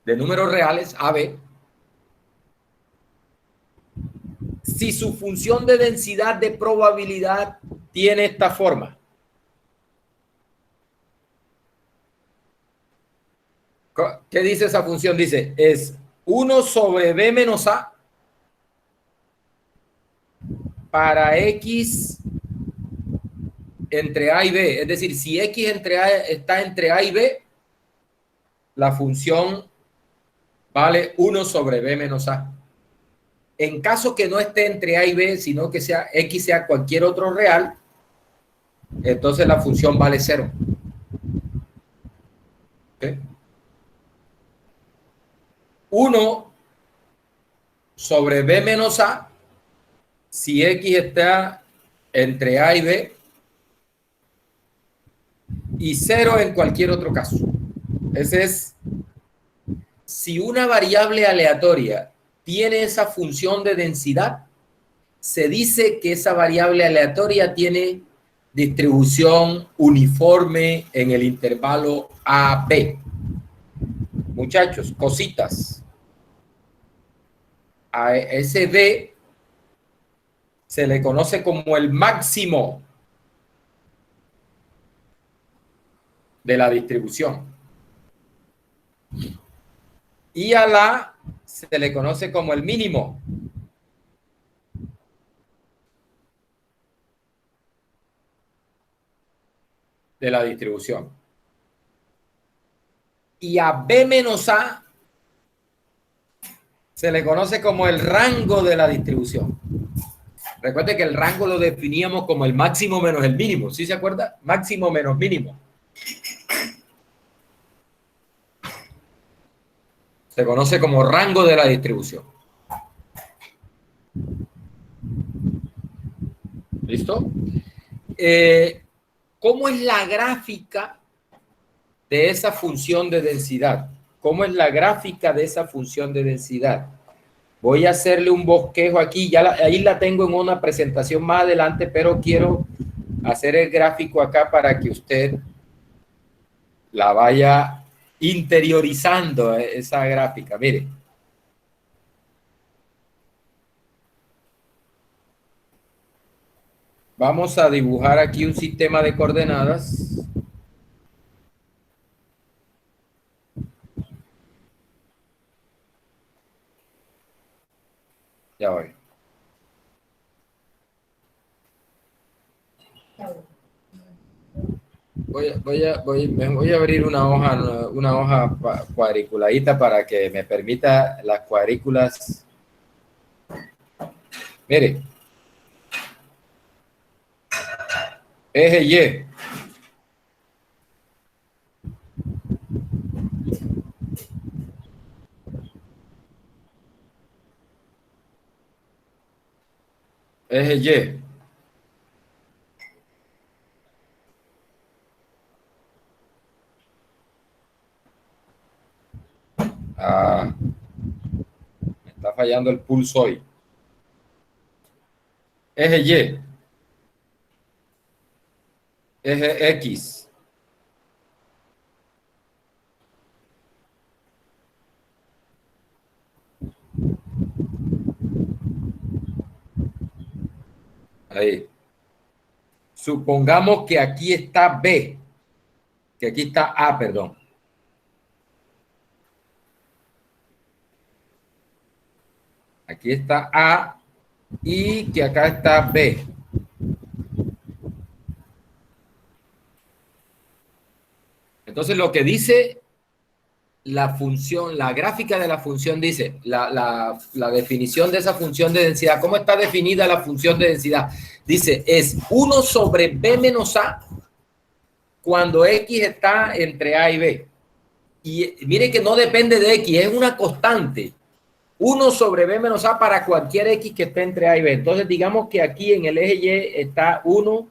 de números reales, AB, si su función de densidad de probabilidad tiene esta forma. ¿Qué dice esa función? Dice, es 1 sobre B menos A para X entre A y B. Es decir, si X está entre A y B, la función vale 1 sobre B menos A. En caso que no esté entre A y B, sino que sea X sea cualquier otro real, entonces la función vale 0. ¿Okay? 1 sobre B menos A, si X está entre A y B, y 0 en cualquier otro caso. Ese es, si una variable aleatoria tiene esa función de densidad, se dice que esa variable aleatoria tiene distribución uniforme en el intervalo AB. Muchachos, cositas. A ese B se le conoce como el máximo de la distribución. Y a la se le conoce como el mínimo. De la distribución. Y a B menos A se le conoce como el rango de la distribución. Recuerde que el rango lo definíamos como el máximo menos el mínimo. ¿Sí se acuerda? Máximo menos mínimo. Se conoce como rango de la distribución. ¿Listo? ¿Cómo es la gráfica de esa función de densidad? ¿Cómo es la gráfica de esa función de densidad? Voy a hacerle un bosquejo aquí, ahí la tengo en una presentación más adelante, pero quiero hacer el gráfico acá para que usted la vaya interiorizando, esa gráfica. Mire. Vamos a dibujar aquí un sistema de coordenadas. Ya voy. Me voy a abrir una hoja cuadriculadita para que me permita las cuadrículas. Mire, eje Y. Eje Y. Ah, me está fallando el pulso hoy. Eje Y. Eje X. Ahí. Supongamos que aquí está B. Que aquí está A, perdón. Aquí está A y que acá está B. Entonces lo que dice la función, la gráfica de la función dice, la definición de esa función de densidad, ¿cómo está definida la función de densidad? Dice, es 1 sobre B menos A cuando X está entre A y B. Y mire que no depende de X, es una constante. 1 sobre B menos A para cualquier X que esté entre A y B. Entonces digamos que aquí en el eje Y está 1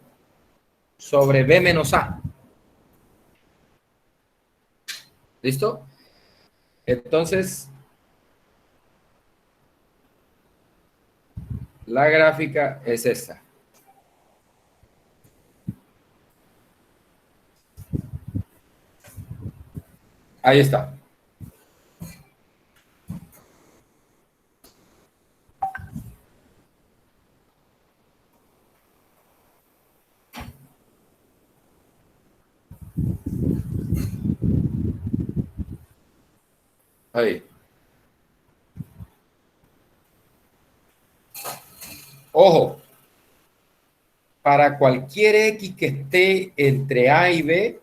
sobre B menos A. ¿Listo? Entonces, la gráfica es esta. Ahí está. Ahí. Ojo, para cualquier X que esté entre A y B,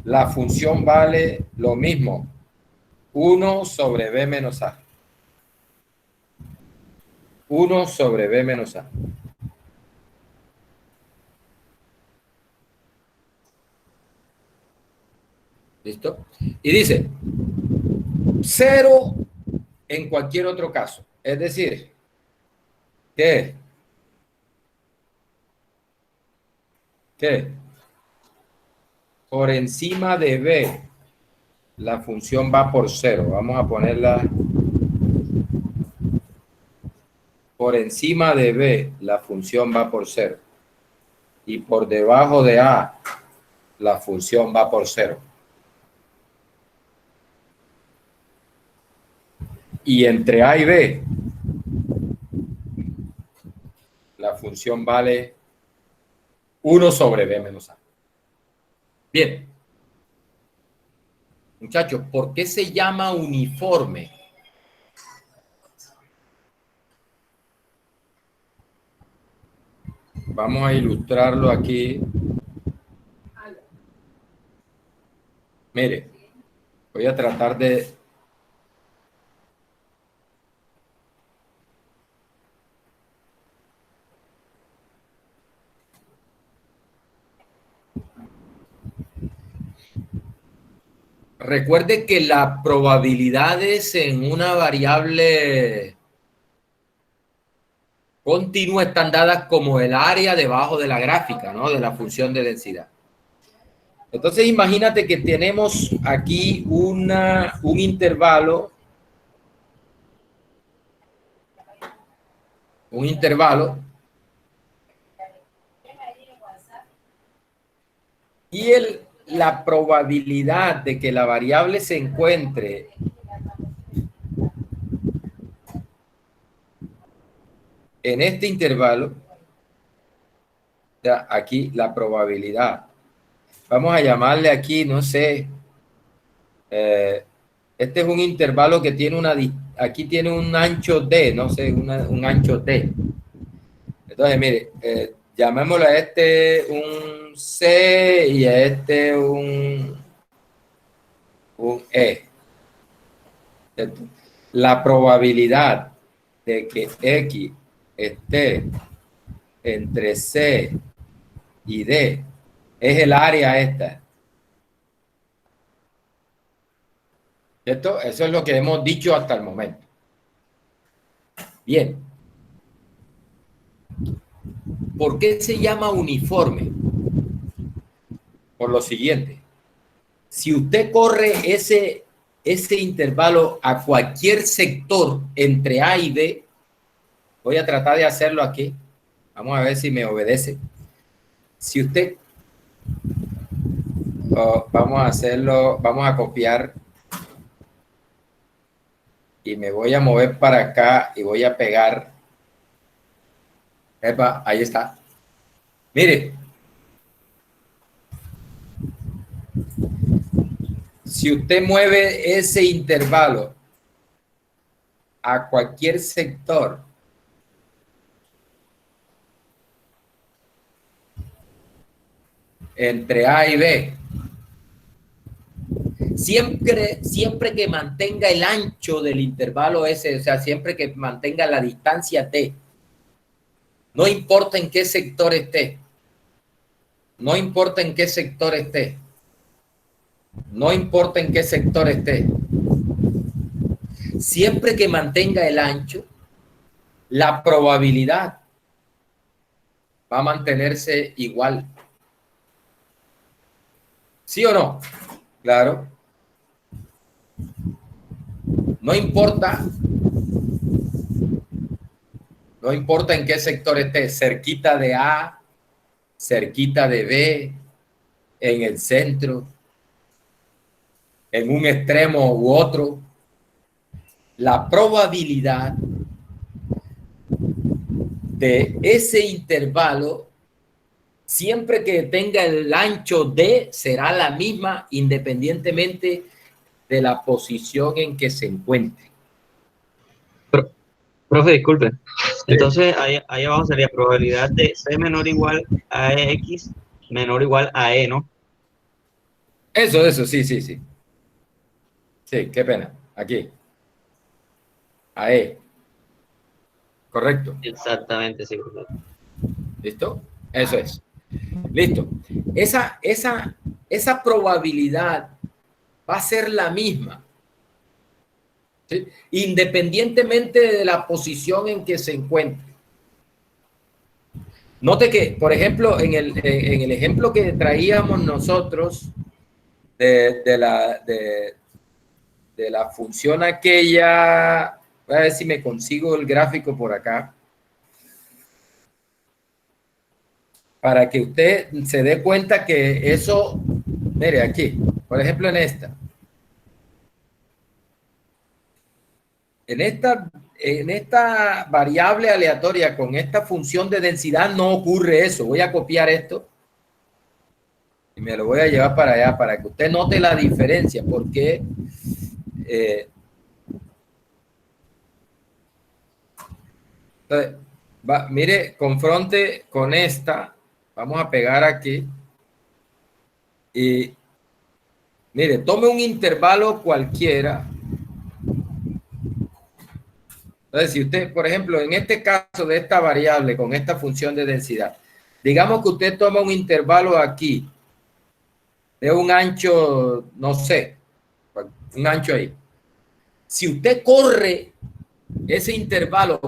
la función vale lo mismo. 1 sobre B menos A. 1 sobre B menos A. ¿Listo? Y dice 0 en cualquier otro caso. Es decir, que por encima de B la función va por 0. Vamos a ponerla por encima de B, la función va por 0. Y por debajo de A, la función va por 0. Y entre A y B, la función vale 1 sobre B menos A. Bien. Muchachos, ¿por qué se llama uniforme? Vamos a ilustrarlo aquí. Mire, voy a tratar de... Recuerde que las probabilidades en una variable continua están dadas como el área debajo de la gráfica, ¿no? De la función de densidad. Entonces imagínate que tenemos aquí un intervalo un intervalo, y la probabilidad de que la variable se encuentre en este intervalo, ya aquí la probabilidad, vamos a llamarle aquí, no sé, este es un intervalo que tiene aquí tiene un ancho D, no sé, un ancho D. Entonces, mire, llamémosle a este un C y a este un E. La probabilidad de que X esté entre C y D es el área esta. ¿Cierto? Eso es lo que hemos dicho hasta el momento. Bien. ¿Por qué se llama uniforme? Por lo siguiente. Si usted corre ese intervalo a cualquier sector entre A y B, voy a tratar de hacerlo aquí. Vamos a ver si me obedece. Si usted, vamos a hacerlo, vamos a copiar y me voy a mover para acá y voy a pegar. Epa, ahí está. Mire, si usted mueve ese intervalo a cualquier sector entre A y B, siempre que mantenga el ancho del intervalo ese, o sea, siempre que mantenga la distancia T, no importa en qué sector esté, no importa en qué sector esté, no importa en qué sector esté, siempre que mantenga el ancho, la probabilidad va a mantenerse igual. ¿Sí o no? Claro. No importa en qué sector esté, cerquita de A, cerquita de B, en el centro, en un extremo u otro, la probabilidad de ese intervalo, siempre que tenga el ancho D, será la misma independientemente de la posición en que se encuentre. Profe, disculpe. Entonces, ahí abajo sería probabilidad de C menor o igual a X menor o igual a E, ¿no? Eso, sí. Sí, qué pena. Aquí. A E. Correcto. Exactamente, sí, profe. ¿Listo? Eso es. Listo. Esa probabilidad va a ser la misma, ¿sí? Independientemente de la posición en que se encuentre. Note que, por ejemplo, en el ejemplo que traíamos nosotros de la función aquella, voy a ver si me consigo el gráfico por acá, para que usted se dé cuenta que eso, mire aquí, por ejemplo en esta variable aleatoria con esta función de densidad no ocurre eso. Voy a copiar esto y me lo voy a llevar para allá para que usted note la diferencia, porque entonces, mire, confronte con esta, vamos a pegar aquí y mire, tome un intervalo cualquiera. Entonces, si usted, por ejemplo, en este caso de esta variable con esta función de densidad, digamos que usted toma un intervalo aquí de un ancho, no sé, un ancho ahí. Si usted corre ese intervalo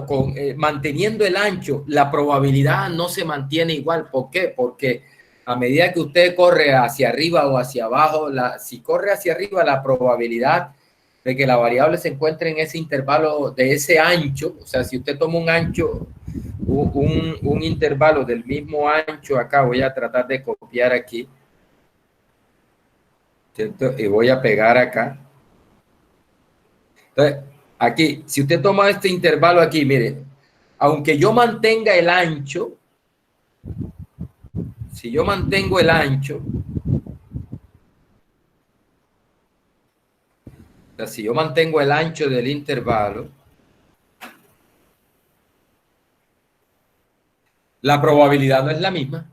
manteniendo el ancho, la probabilidad no se mantiene igual. ¿Por qué? Porque a medida que usted corre hacia arriba o hacia abajo, si corre hacia arriba, la probabilidad de que la variable se encuentre en ese intervalo de ese ancho, o sea, si usted toma un ancho un intervalo del mismo ancho acá, voy a tratar de copiar aquí, ¿cierto? Y voy a pegar acá. Entonces, aquí, si usted toma este intervalo aquí, mire, aunque yo mantenga el ancho, si yo mantengo el ancho, o sea, si yo mantengo el ancho del intervalo, la probabilidad no es la misma.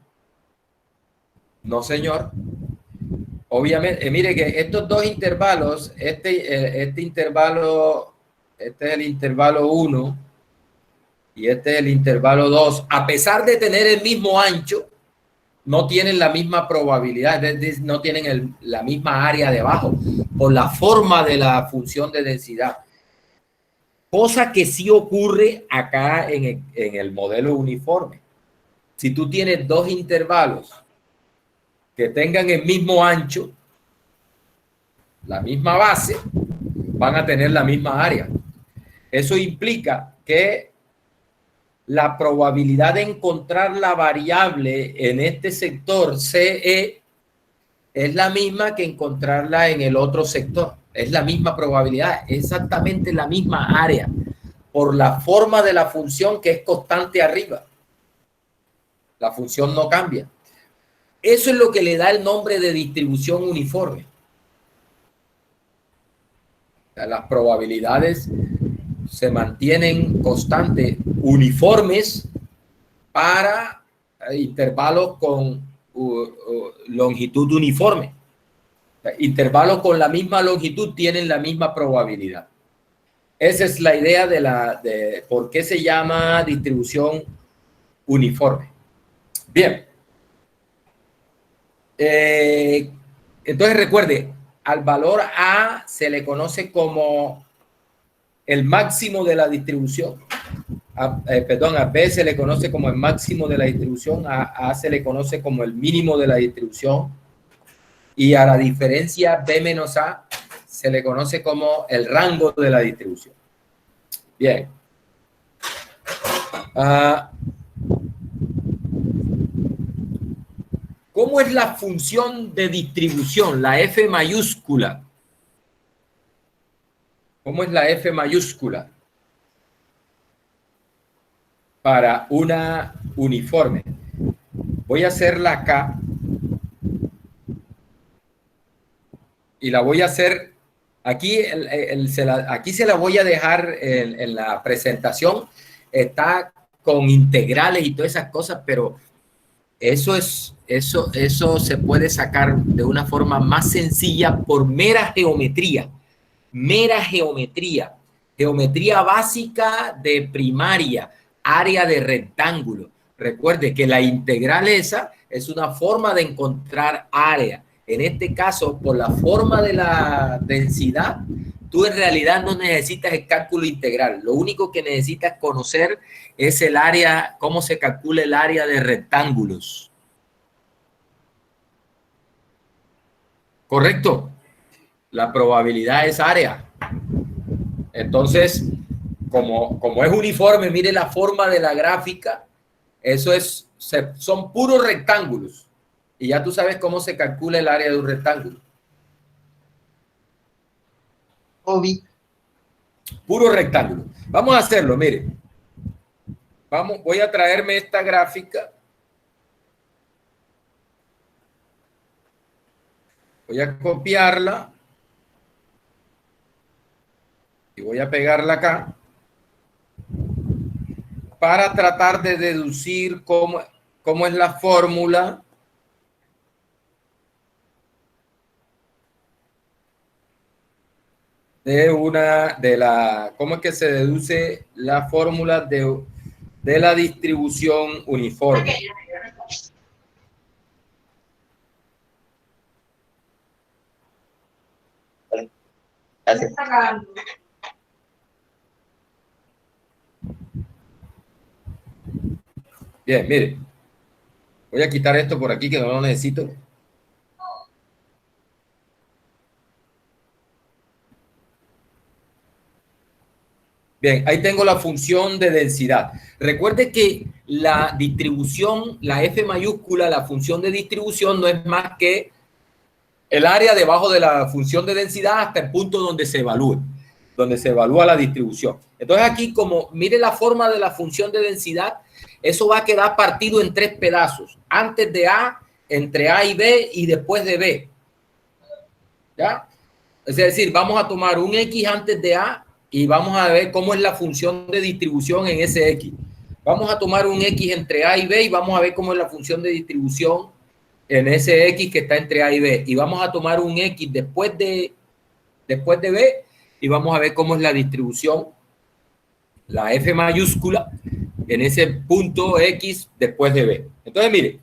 No, señor. Obviamente, mire que estos dos intervalos, este intervalo, este es el intervalo 1 y este es el intervalo 2, a pesar de tener el mismo ancho, no tienen la misma probabilidad, es decir, no tienen la misma área debajo, por la forma de la función de densidad. Cosa que sí ocurre acá en el modelo uniforme. Si tú tienes dos intervalos que tengan el mismo ancho, la misma base, van a tener la misma área. Eso implica que la probabilidad de encontrar la variable en este sector CE es la misma que encontrarla en el otro sector. Es la misma probabilidad, exactamente la misma área, por la forma de la función que es constante arriba. La función no cambia. Eso es lo que le da el nombre de distribución uniforme. Las probabilidades se mantienen constantes, uniformes para intervalos con longitud uniforme. Intervalos con la misma longitud tienen la misma probabilidad. Esa es la idea de por qué se llama distribución uniforme. Bien. Entonces recuerde, al valor A se le conoce como el máximo de la distribución. Perdón, a B se le conoce como el máximo de la distribución, a se le conoce como el mínimo de la distribución y a la diferencia B menos A se le conoce como el rango de la distribución. Bien. ¿Cómo es la función de distribución, la F mayúscula? ¿Cómo es la F mayúscula para una uniforme? Voy a hacerla acá y la voy a hacer aquí. Aquí se la voy a dejar en la presentación. Está con integrales y todas esas cosas, pero eso se puede sacar de una forma más sencilla por mera geometría. Mera geometría. Geometría básica de primaria, área de rectángulo. Recuerde que la integral esa es una forma de encontrar área. En este caso, por la forma de la densidad, tú en realidad no necesitas el cálculo integral. Lo único que necesitas conocer es el área, cómo se calcula el área de rectángulos. ¿Correcto? La probabilidad es área. Entonces, como es uniforme, mire la forma de la gráfica, son puros rectángulos. Y ya tú sabes cómo se calcula el área de un rectángulo. Obi. Puro rectángulo. Vamos a hacerlo, mire. Voy a traerme esta gráfica. Voy a copiarla. Y voy a pegarla acá. Para tratar de deducir cómo es la fórmula cómo es que se deduce la fórmula de la distribución uniforme. Gracias. Bien, mire. Voy a quitar esto por aquí que no lo necesito. Bien, ahí tengo la función de densidad. Recuerde que la distribución, la F mayúscula, la función de distribución no es más que el área debajo de la función de densidad hasta el punto donde se evalúa la distribución. Entonces aquí, como mire la forma de la función de densidad, eso va a quedar partido en 3 pedazos. Antes de A, entre A y B y después de B. ¿Ya? Es decir, vamos a tomar un X antes de A y vamos a ver cómo es la función de distribución en ese X. Vamos a tomar un X entre A y B y vamos a ver cómo es la función de distribución en ese X que está entre A y B. Y vamos a tomar un X después de B y vamos a ver cómo es la distribución, la F mayúscula, en ese punto X después de B. Entonces, mire,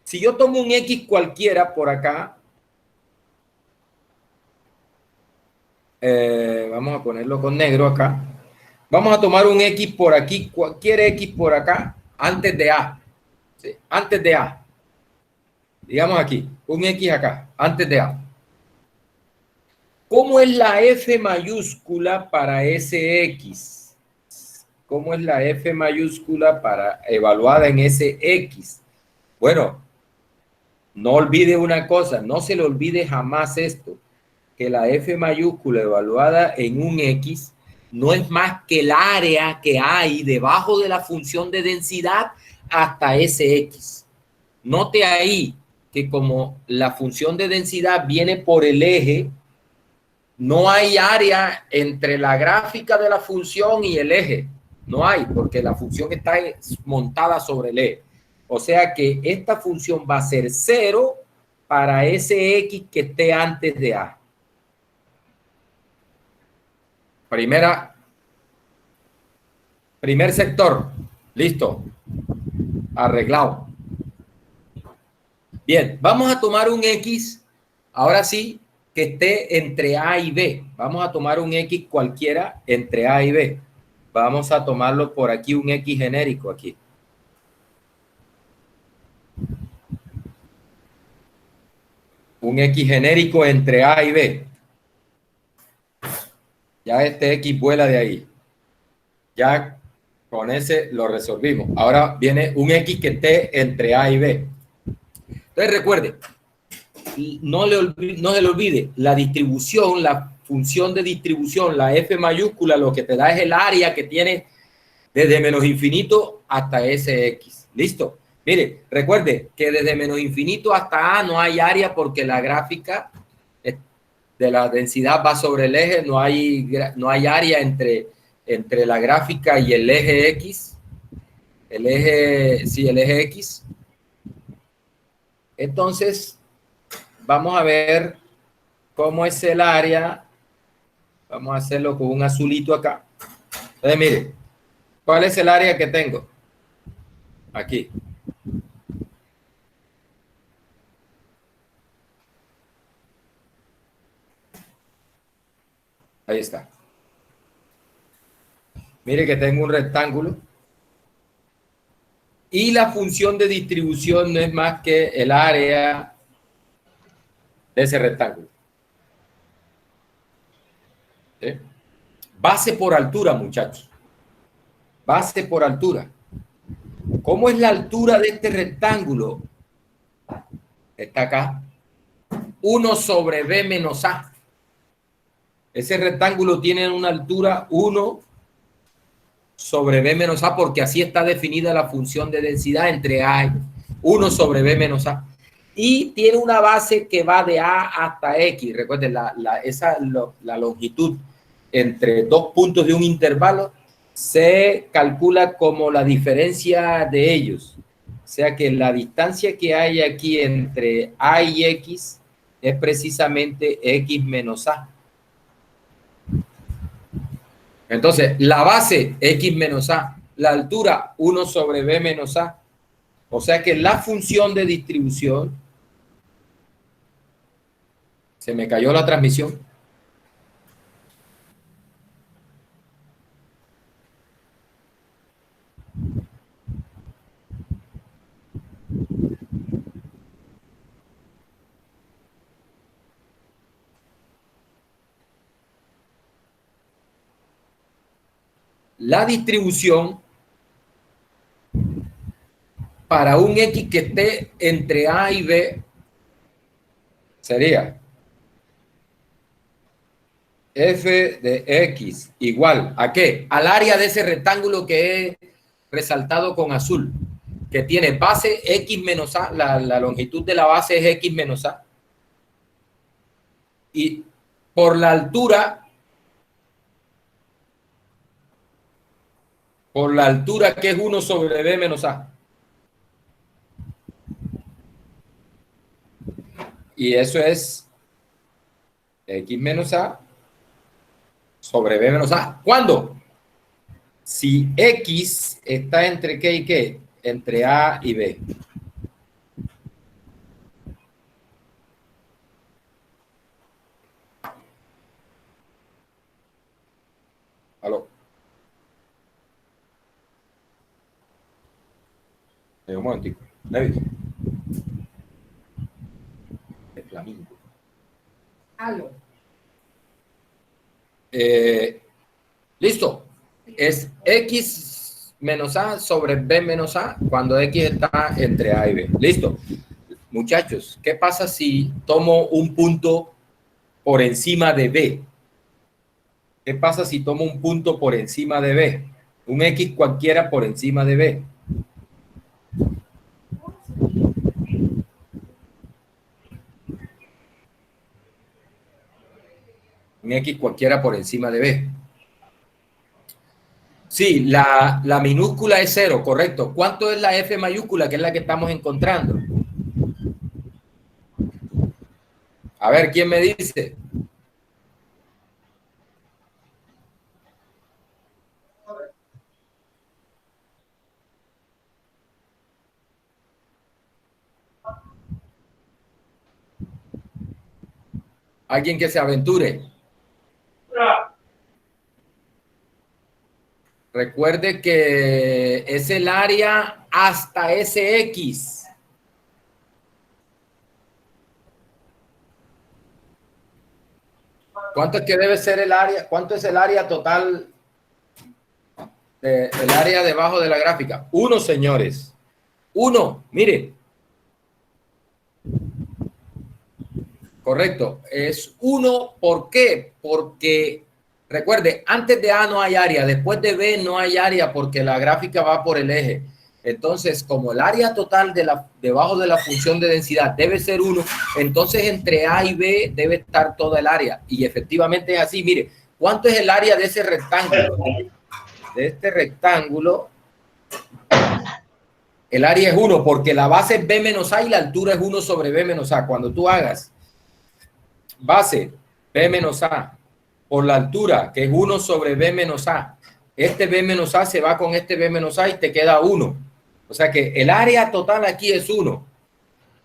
si yo tomo un X cualquiera por acá, vamos a ponerlo con negro acá. Vamos a tomar un X por aquí, cualquier X por acá, antes de A. ¿Sí? Antes de A. Digamos aquí, un X acá, antes de A. ¿Cómo es la F mayúscula para ese X? ¿Cómo es la F mayúscula para evaluada en ese X? Bueno, no olvide una cosa, no se le olvide jamás esto, que la F mayúscula evaluada en un X no es más que el área que hay debajo de la función de densidad hasta ese X. Note ahí que como la función de densidad viene por el eje, no hay área entre la gráfica de la función y el eje. No hay, porque la función está montada sobre el eje. O sea que esta función va a ser 0 para ese X que esté antes de A. Primer sector. Listo. Arreglado. Bien, vamos a tomar un X, ahora sí, que esté entre A y B. Vamos a tomar un X cualquiera entre A y B. Vamos a tomarlo por aquí, un X genérico aquí. Un X genérico entre A y B. Ya este X vuela de ahí. Ya con ese lo resolvimos. Ahora viene un X que esté entre A y B. Entonces recuerde, no se le olvide, la distribución, la función de distribución, la F mayúscula, lo que te da es el área que tiene desde menos infinito hasta ese X. ¿Listo? Mire, recuerde que desde menos infinito hasta A no hay área porque la gráfica de la densidad va sobre el eje, no hay área entre la gráfica y el eje X. El eje X. Entonces, vamos a ver cómo es el área. Vamos a hacerlo con un azulito acá. Entonces, mire, ¿cuál es el área que tengo? Aquí. Ahí está. Mire que tengo un rectángulo. Y la función de distribución no es más que el área de ese rectángulo. ¿Sí? Base por altura, muchachos. Base por altura. ¿Cómo es la altura de este rectángulo? Está acá. 1 sobre B menos A. Ese rectángulo tiene una altura 1 sobre B menos A porque así está definida la función de densidad entre A y 1 sobre B menos A. Y tiene una base que va de A hasta X. Recuerden, la longitud entre dos puntos de un intervalo se calcula como la diferencia de ellos. O sea que la distancia que hay aquí entre A y X es precisamente X menos A. Entonces, la base X menos A, la altura 1 sobre B menos A. O sea que la función de distribución, se me cayó la transmisión. la distribución para un X que esté entre A y B sería f de X igual ¿a qué? Al área de ese rectángulo que he resaltado con azul, que tiene base X menos A, la longitud de la base es X menos A, y por la altura que es 1 sobre B menos A. Y eso es X menos A sobre B menos A. ¿Cuándo? Si X está entre ¿qué y qué? Entre A y B. ¿Aló? Un momentico. David. El flamingo. Aló. Listo. Es X menos A sobre B menos A cuando X está entre A y B. Listo. Muchachos, ¿qué pasa si tomo un punto por encima de B? ¿Qué pasa si tomo un punto por encima de B? Un X cualquiera por encima de B. Un X cualquiera por encima de B. Sí, la minúscula es 0, correcto. ¿Cuánto es la F mayúscula, que es la que estamos encontrando? A ver, ¿quién me dice? Alguien que se aventure. Recuerde que es el área hasta SX. ¿Cuánto es que debe ser el área? ¿Cuánto es el área total? El área debajo de la gráfica. 1, señores. 1, mire. Correcto. Es 1, ¿por qué? Porque, recuerde, antes de A no hay área, después de B no hay área porque la gráfica va por el eje. Entonces, como el área total debajo de la función de densidad debe ser 1, entonces entre A y B debe estar toda el área. Y efectivamente es así. Mire, ¿cuánto es el área de ese rectángulo? De este rectángulo, el área es 1 porque la base es B menos A y la altura es 1 sobre B menos A. Cuando tú hagas base B menos A por la altura, que es 1 sobre B menos A, este B menos A se va con este B menos A y te queda 1. O sea que el área total aquí es 1.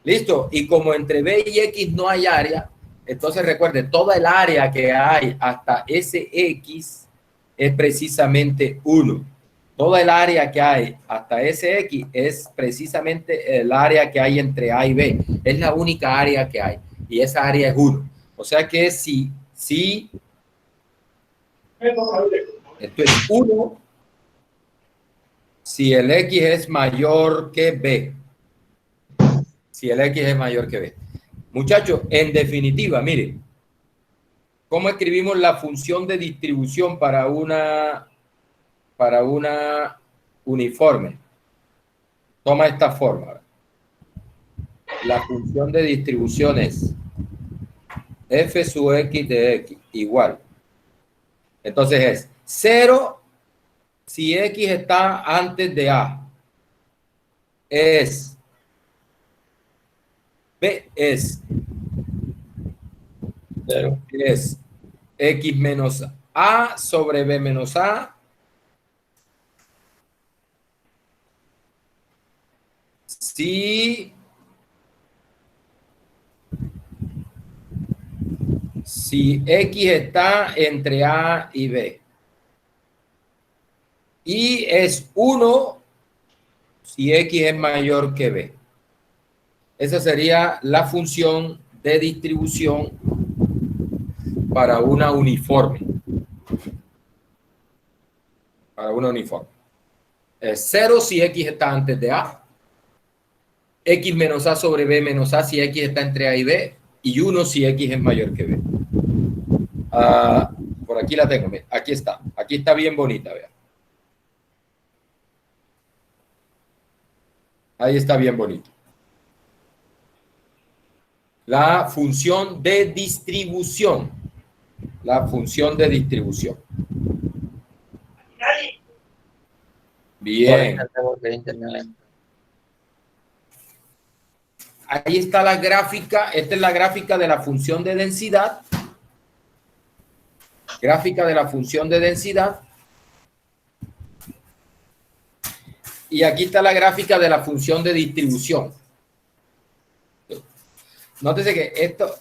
¿Listo? Y como entre B y X no hay área, entonces recuerden, toda el área que hay hasta SX es precisamente 1. Toda el área que hay hasta SX es precisamente el área que hay entre A y B. Es la única área que hay. Y esa área es 1. O sea que si esto es 1, si el X es mayor que B. Si el X es mayor que B. Muchachos, en definitiva, mire, ¿cómo escribimos la función de distribución para una uniforme? Toma esta forma. La función de distribución es f sub x de x igual. Entonces es 0 si x está antes de A. B es 0. Es x menos A sobre B menos A. Si X está entre A y B. Y es 1 si X es mayor que B. Esa sería la función de distribución para una uniforme. para una uniforme. 0 si X está antes de A. X menos A sobre B menos A si X está entre A y B. Y 1 si X es mayor que B. Por aquí la tengo. Aquí está. Aquí está bien bonita, vean. Ahí está bien bonito. La función de distribución. La función de distribución. Bien. Ahí está la gráfica. Esta es la gráfica de la función de densidad. Gráfica de la función de densidad. Y aquí está la gráfica de la función de distribución. Nótese que esto,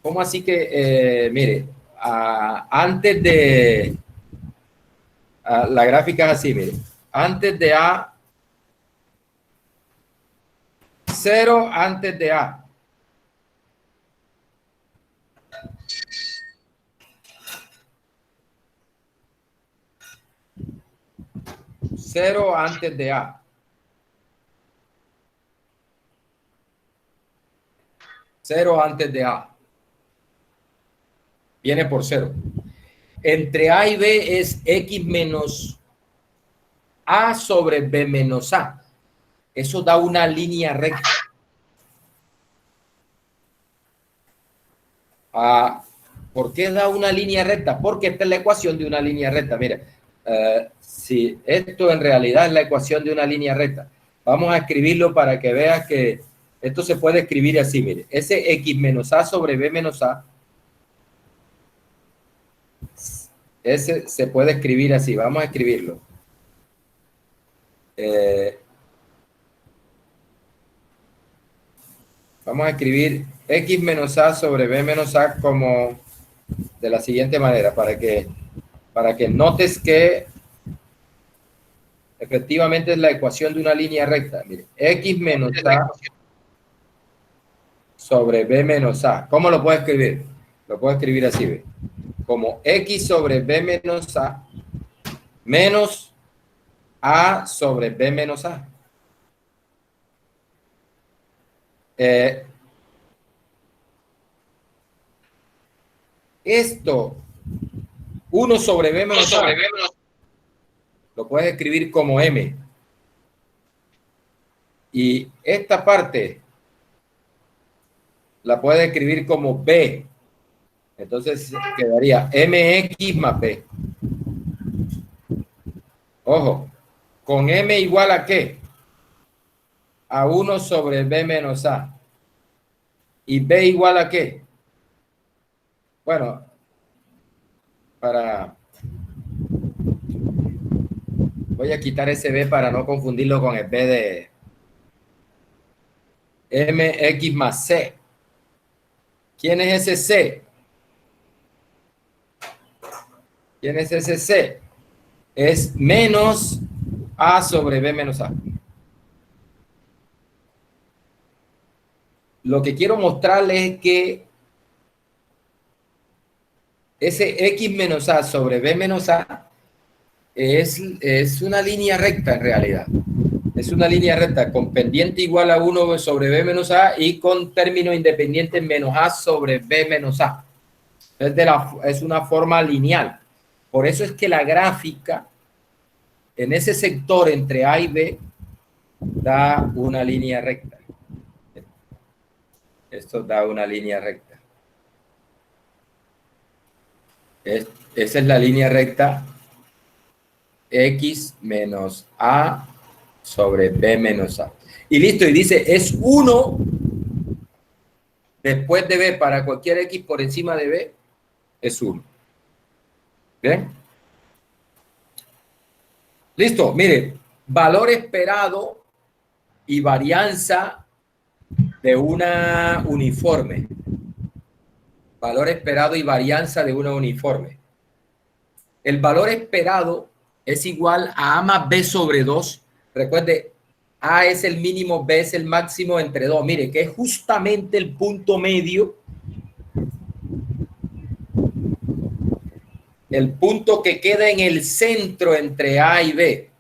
¿cómo así que, mire, antes de, la gráfica es así, mire, antes de A, 0 antes de A. Cero antes de A. 0 antes de A. Viene por 0. Entre A y B es X menos A sobre B menos A. Eso da una línea recta. ¿Por qué da una línea recta? Porque esta es la ecuación de una línea recta. Mira, si esto en realidad es la ecuación de una línea recta, vamos a escribirlo para que veas que esto se puede escribir así, mire. Ese X menos A sobre B menos A, ese se puede escribir así. Vamos a escribirlo. Vamos a escribir X menos A sobre B menos A como de la siguiente manera, para que notes que efectivamente es la ecuación de una línea recta. Mire, X menos A sobre B menos A. ¿Cómo lo puedo escribir? Lo puedo escribir así, ¿ve? Como X sobre B menos A menos A sobre B menos A. Esto, 1 sobre B menos A, lo puedes escribir como M. Y esta parte la puedes escribir como B. Entonces quedaría MX más B. Ojo, con M igual a ¿qué? A 1 sobre B menos A. ¿Y B igual a qué? Bueno, voy a quitar ese B para no confundirlo con el B de MX más C. ¿Quién es ese C? ¿Quién es ese C? Es menos A sobre B menos A. Lo que quiero mostrarles es que ese X menos A sobre B menos A es una línea recta en realidad. Es una línea recta con pendiente igual a 1 sobre B menos A y con término independiente menos A sobre B menos A. Es una forma lineal. Por eso es que la gráfica en ese sector entre A y B da una línea recta. Esto da una línea recta. Esa es la línea recta X menos A sobre B menos A. Y listo, y dice, es 1 después de B para cualquier X por encima de B, es 1. ¿Bien? Listo, mire, valor esperado y varianza de una uniforme. Valor esperado y varianza de una uniforme. El valor esperado es igual a A más B sobre 2. Recuerde, A es el mínimo, B es el máximo entre 2. Mire, que es justamente el punto medio el punto que queda en el centro entre A y B.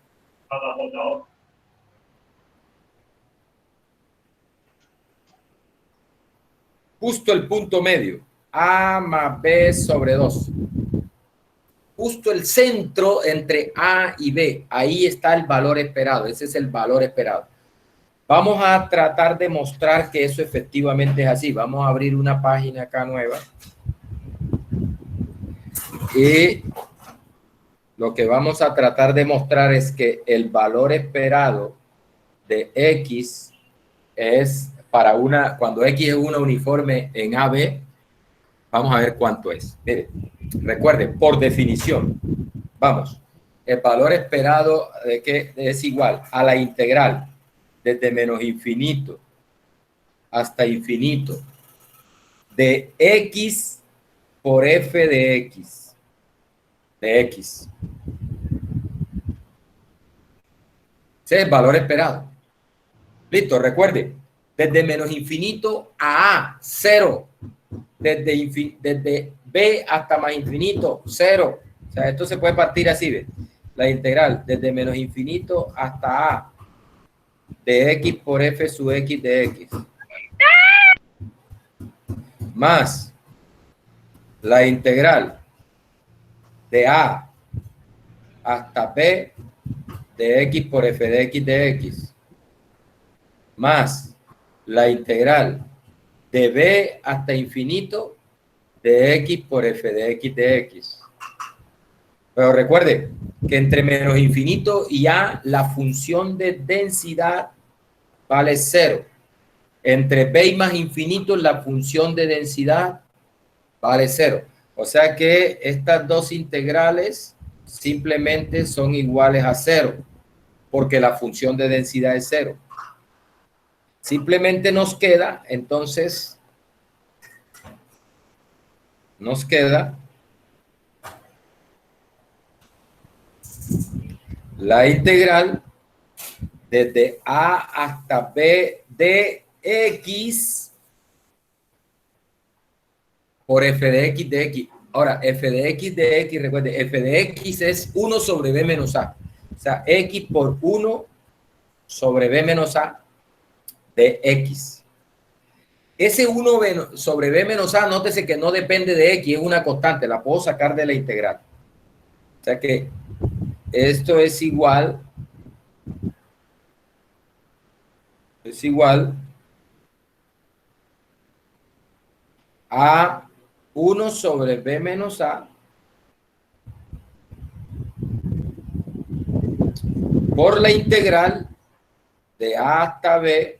Justo el punto medio. A más B sobre 2. Justo el centro entre A y B. Ahí está el valor esperado. Ese es el valor esperado. Vamos a tratar de mostrar que eso efectivamente es así. Vamos a abrir una página acá nueva. Y lo que vamos a tratar de mostrar es que el valor esperado de X es para cuando X es una uniforme en AB, vamos a ver cuánto es. Mire, recuerden, por definición, vamos, el valor esperado de que es igual a la integral desde menos infinito hasta infinito de X por F de X. De X. Ese es el valor esperado. Listo, recuerde, desde menos infinito a A, 0. Desde B hasta más infinito, 0. O sea, esto se puede partir así, ¿ve? La integral desde menos infinito hasta A de X por F sub X de X. Más la integral de A hasta B de X por F de X de X. Más la integral de B hasta infinito de X por F de X de X. Pero recuerde que entre menos infinito y A, la función de densidad vale 0. Entre B y más infinito, la función de densidad vale 0. O sea que estas dos integrales simplemente son iguales a 0, porque la función de densidad es 0. Simplemente nos queda, entonces, la integral desde A hasta B de X por F de X de X. Ahora, F de X de X, recuerde, F de X es 1 sobre B menos A. O sea, X por 1 sobre B menos A de X. Ese 1 sobre B menos A, nótese que no depende de X, es una constante, la puedo sacar de la integral. O sea que esto es igual a 1 sobre B menos A por la integral de A hasta B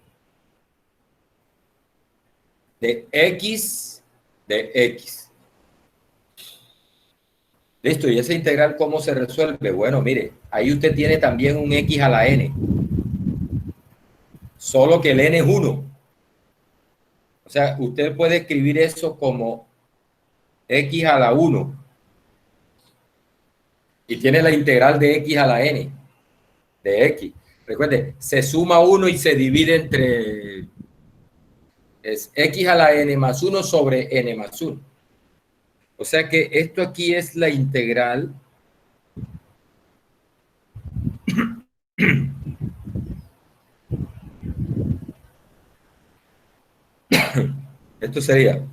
de X de X. Listo, ¿y esa integral cómo se resuelve? Bueno, mire, ahí usted tiene también un X a la N. Solo que el N es 1. O sea, usted puede escribir eso como X a la 1. Y tiene la integral de X a la N. De X. Recuerde, se suma 1 y se divide entre... Es X a la N más 1 sobre N más 1. O sea que esto aquí es la integral esto sería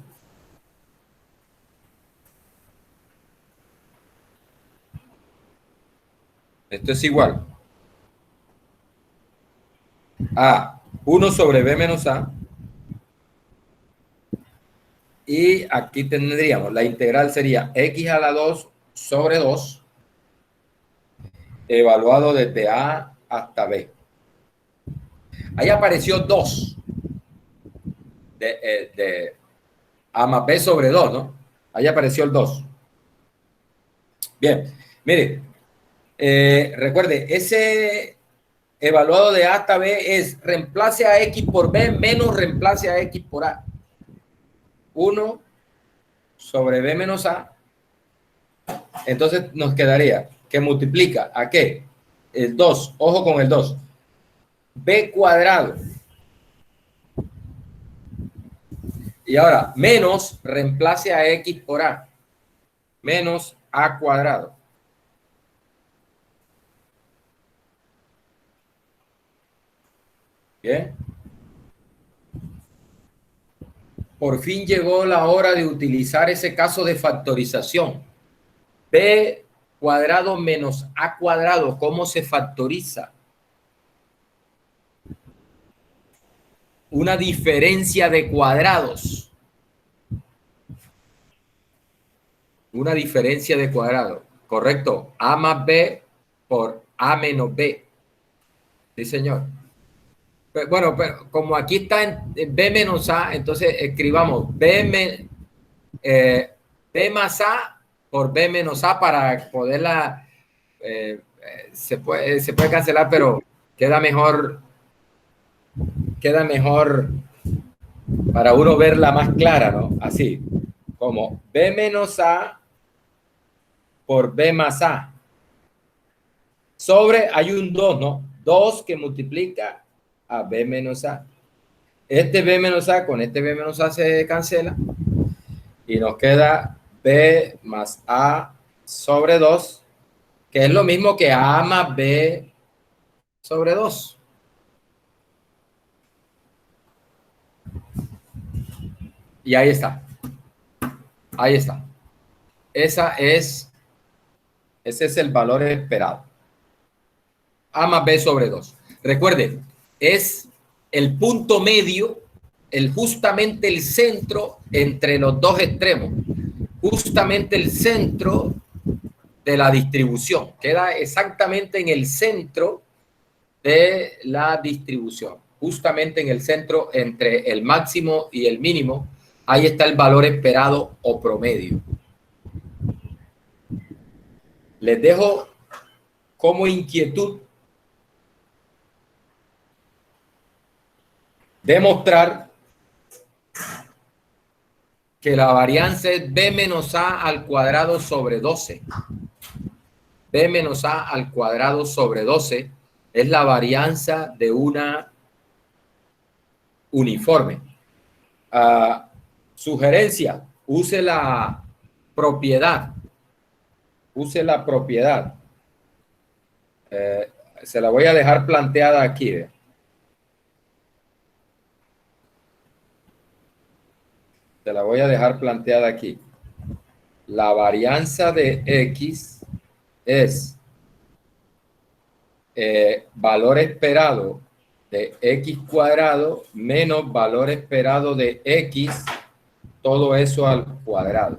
esto es igual a 1 sobre B menos A, y aquí tendríamos la integral sería X a la 2 sobre 2 evaluado desde A hasta B. Ahí apareció 2 de A más B sobre 2, ¿no? Ahí apareció el 2. Bien, mire, recuerde, ese evaluado de A hasta B es reemplace a X por B menos reemplace a X por A. 1 sobre B menos A. Entonces nos quedaría que multiplica ¿a qué? El 2, ojo con el 2. B cuadrado. Y ahora, menos reemplace a X por A. Menos a cuadrado. Bien. Por fin llegó la hora de utilizar ese caso de factorización. B cuadrado menos A cuadrado, ¿cómo se factoriza? Una diferencia de cuadrados. Una diferencia de cuadrados. Correcto. A más B por A menos B. Sí, señor. Bueno, pero como aquí está en B menos A, entonces escribamos B más A por B menos A para poderla, se puede cancelar, pero queda mejor para uno verla más clara, ¿no? Así, como B menos A por B más A. Sobre, hay un 2, ¿no? 2 que multiplica a B menos A. Este B menos A con este B menos A se cancela y nos queda B más A sobre 2, que es lo mismo que A más B sobre 2. Y ahí está. Ahí está. Ese es el valor esperado. A más B sobre 2. Recuerde, es el punto medio, justamente el centro entre los dos extremos. Justamente el centro de la distribución. Queda exactamente en el centro de la distribución. Justamente en el centro entre el máximo y el mínimo. Ahí está el valor esperado o promedio. Les dejo como inquietud demostrar que la varianza es B menos A al cuadrado sobre 12. B menos A al cuadrado sobre 12 es la varianza de una uniforme. Sugerencia, use la propiedad. Use la propiedad. Se la voy a dejar planteada aquí. Se la voy a dejar planteada aquí. La varianza de X es valor esperado de X cuadrado menos valor esperado de X, todo eso al cuadrado.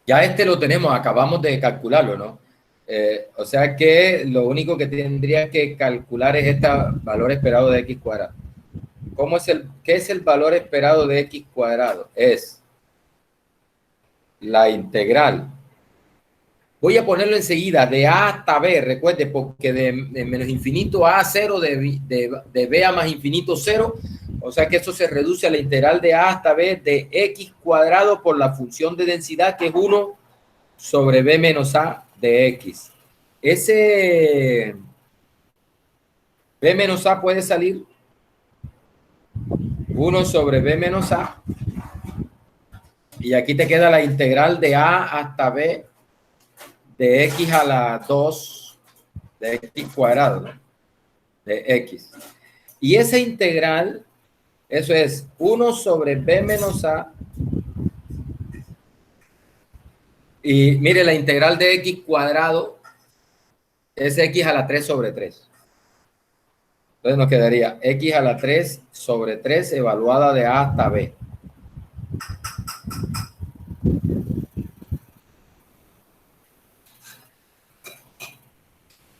Ya este lo tenemos, acabamos de calcularlo, ¿no? O sea que lo único que tendría que calcular es este valor esperado de X cuadrado. ¿Qué es el valor esperado de X cuadrado? Es la integral. Voy a ponerlo enseguida, de A hasta B, recuerde, porque de menos infinito a 0, de B a más infinito 0, o sea que eso se reduce a la integral de A hasta B de X cuadrado por la función de densidad, que es 1 sobre B menos A de X. Ese B menos A puede salir 1 sobre B menos A, y aquí te queda la integral de A hasta B de X a la 2 de X cuadrado, ¿no? De X. Y esa integral, eso es 1 sobre B menos A. Y mire, la integral de X cuadrado es X a la 3 sobre 3. Entonces nos quedaría X a la 3 sobre 3 evaluada de A hasta B.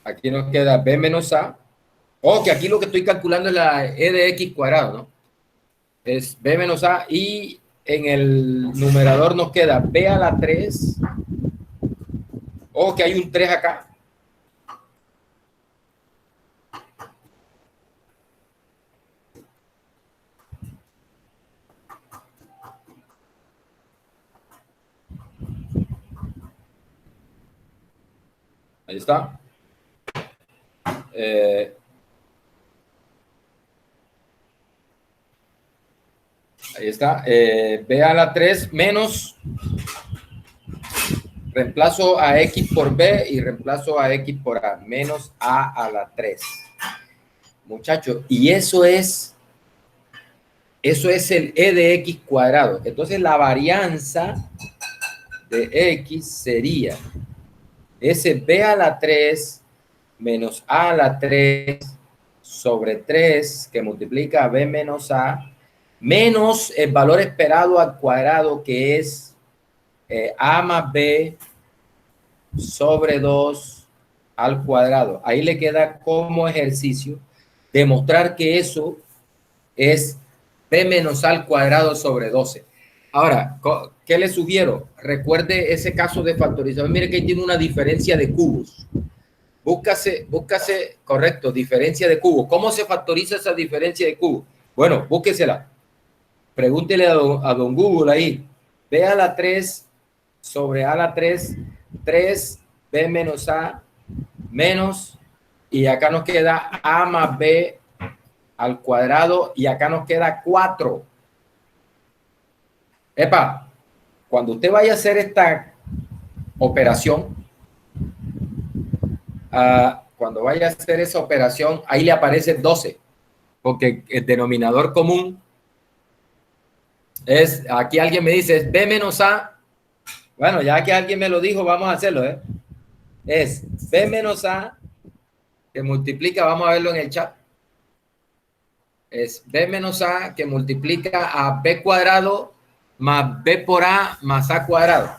Aquí nos queda B menos A. Que aquí lo que estoy calculando es la E de X cuadrado, ¿no? Es B menos A, y en el numerador nos queda B a la 3. Que hay un 3 acá. Ahí está. Ahí está. B a la 3 menos, reemplazo a X por B y reemplazo a X por A, menos A a la 3. Muchachos, y eso es el E de X cuadrado. Entonces la varianza de X sería ese B a la 3 menos A a la 3 sobre 3 que multiplica a B menos A menos el valor esperado al cuadrado que es A más B sobre 2 al cuadrado. Ahí le queda como ejercicio demostrar que eso es B menos A al cuadrado sobre 12. Ahora, ¿qué le sugiero? Recuerde ese caso de factorización. Mire que tiene una diferencia de cubos. Búscase, correcto, diferencia de cubos. ¿Cómo se factoriza esa diferencia de cubos? Bueno, búsquesela. Pregúntele a don Google ahí. B a la 3 sobre A a la 3, 3 B menos A menos, y acá nos queda A más B al cuadrado, y acá nos queda 4. Epa, cuando usted vaya a hacer esta operación, cuando vaya a hacer esa operación, ahí le aparece 12, porque el denominador común es, aquí alguien me dice, es B menos A. Bueno, ya que alguien me lo dijo, vamos a hacerlo, ¿eh? Es B menos A que multiplica, vamos a verlo en el chat. Es B menos A que multiplica a B cuadrado más B por A más A cuadrado.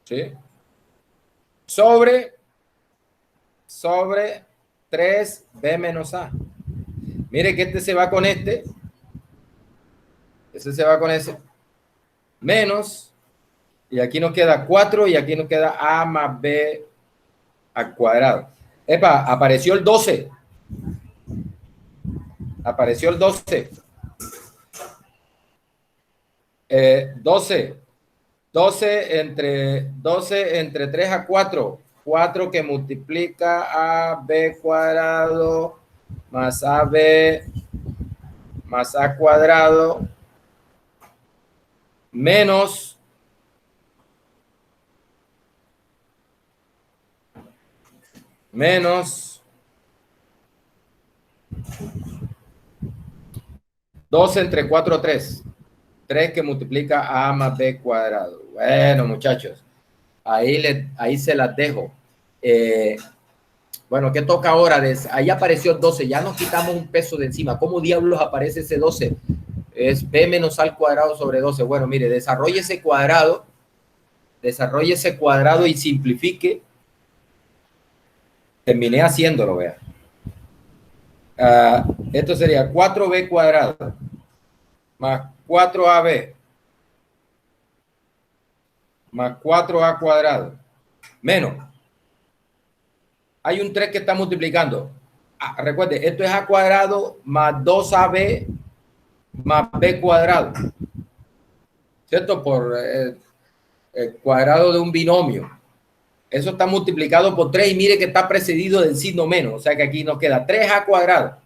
¿Sí? Sobre 3B menos A. Mire que este se va con este. Ese se va con ese. Menos. Y aquí nos queda 4 y aquí nos queda A más B al cuadrado. Epa, apareció el 12. Apareció el 12. 12 entre 3 a 4. 4 que multiplica a B cuadrado más AB más A cuadrado menos 2 entre 4, 3. 3 que multiplica a más B cuadrado. Bueno, muchachos, ahí se las dejo. Bueno, ¿qué toca ahora? Ahí apareció 12, ya nos quitamos un peso de encima. ¿Cómo diablos aparece ese 12? Es B menos A al cuadrado sobre 12. Bueno, mire, desarrolle ese cuadrado y simplifique. Terminé haciéndolo, vea. Esto sería 4B cuadrado más 4AB más 4A cuadrado menos. Hay un 3 que está multiplicando. Recuerde, esto es A cuadrado más 2AB más B cuadrado. ¿Cierto? Por el cuadrado de un binomio. Eso está multiplicado por 3 y mire que está precedido del signo menos. O sea que aquí nos queda 3A cuadrado.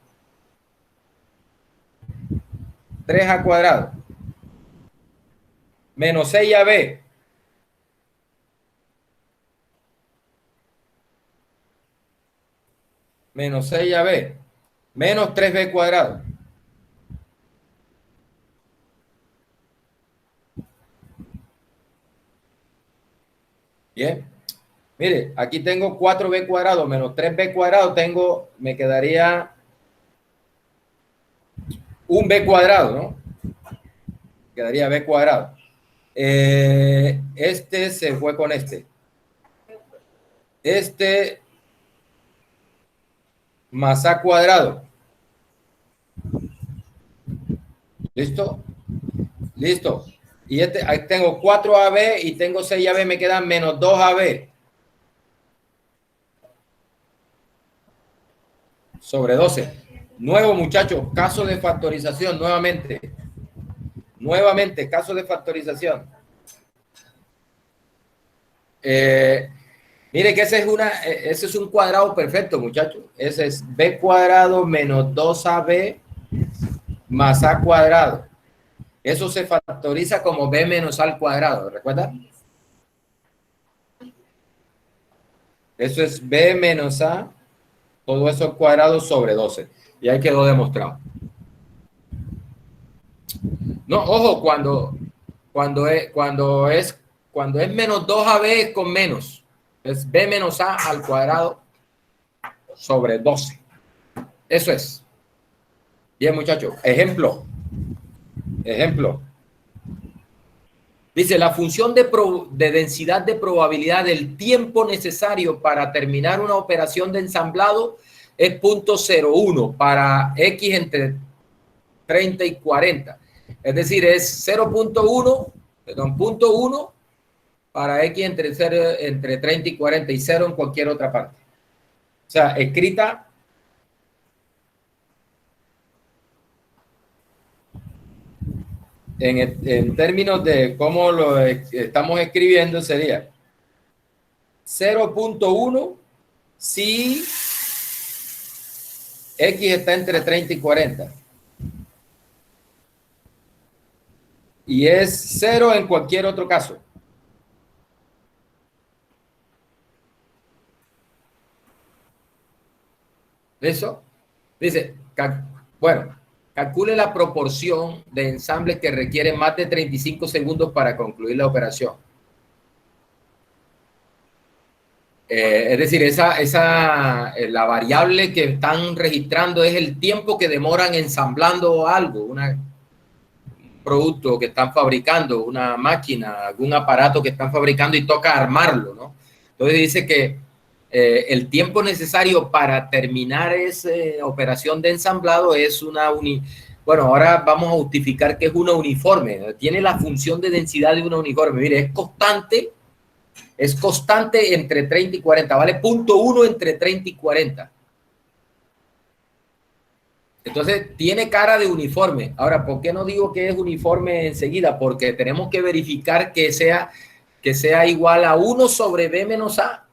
3A cuadrado. Menos 6AB. Menos 6AB. Menos 3B cuadrado. Bien. Mire, aquí tengo 4B cuadrado menos 3B cuadrado. Me quedaría un B cuadrado, ¿no? Quedaría B cuadrado. Este se fue con este. Este más A cuadrado. ¿Listo? Listo. Y ahí tengo 4AB y tengo 6AB, me quedan menos 2AB. Sobre 12. Nuevo, muchachos, caso de factorización, nuevamente, caso de factorización. Mire que ese es un cuadrado perfecto, muchachos. Ese es b cuadrado menos 2ab más a cuadrado. Eso se factoriza como b menos a al cuadrado, ¿recuerda? Eso es b menos a, todo eso al cuadrado sobre 12. Y ahí quedó demostrado. No, ojo, cuando es menos 2ab es con menos. Es b menos a al cuadrado sobre 12. Eso es. Bien, muchachos. Ejemplo. Dice, la función de densidad de probabilidad del tiempo necesario para terminar una operación de ensamblado es 0.01 para x entre 30 y 40. Es decir, es 0.1, perdón, 0.1 para x entre 30 y 40 y 0 en cualquier otra parte. O sea, escrita en términos de cómo lo estamos escribiendo sería 0.1 si x está entre 30 y 40. Y es 0 en cualquier otro caso. ¿Eso? Dice, bueno, calcule la proporción de ensambles que requieren más de 35 segundos para concluir la operación. Es decir, la variable que están registrando es el tiempo que demoran ensamblando algo, un producto que están fabricando, una máquina, algún aparato que están fabricando y toca armarlo, ¿no? Entonces dice que el tiempo necesario para terminar esa operación de ensamblado es bueno, ahora vamos a justificar que es una uniforme, tiene la función de densidad de una uniforme. Mire, es constante entre 30 y 40, vale 0.1 entre 30 y 40. Entonces, tiene cara de uniforme. Ahora, ¿por qué no digo que es uniforme enseguida? Porque tenemos que verificar que sea igual a 1 sobre b menos a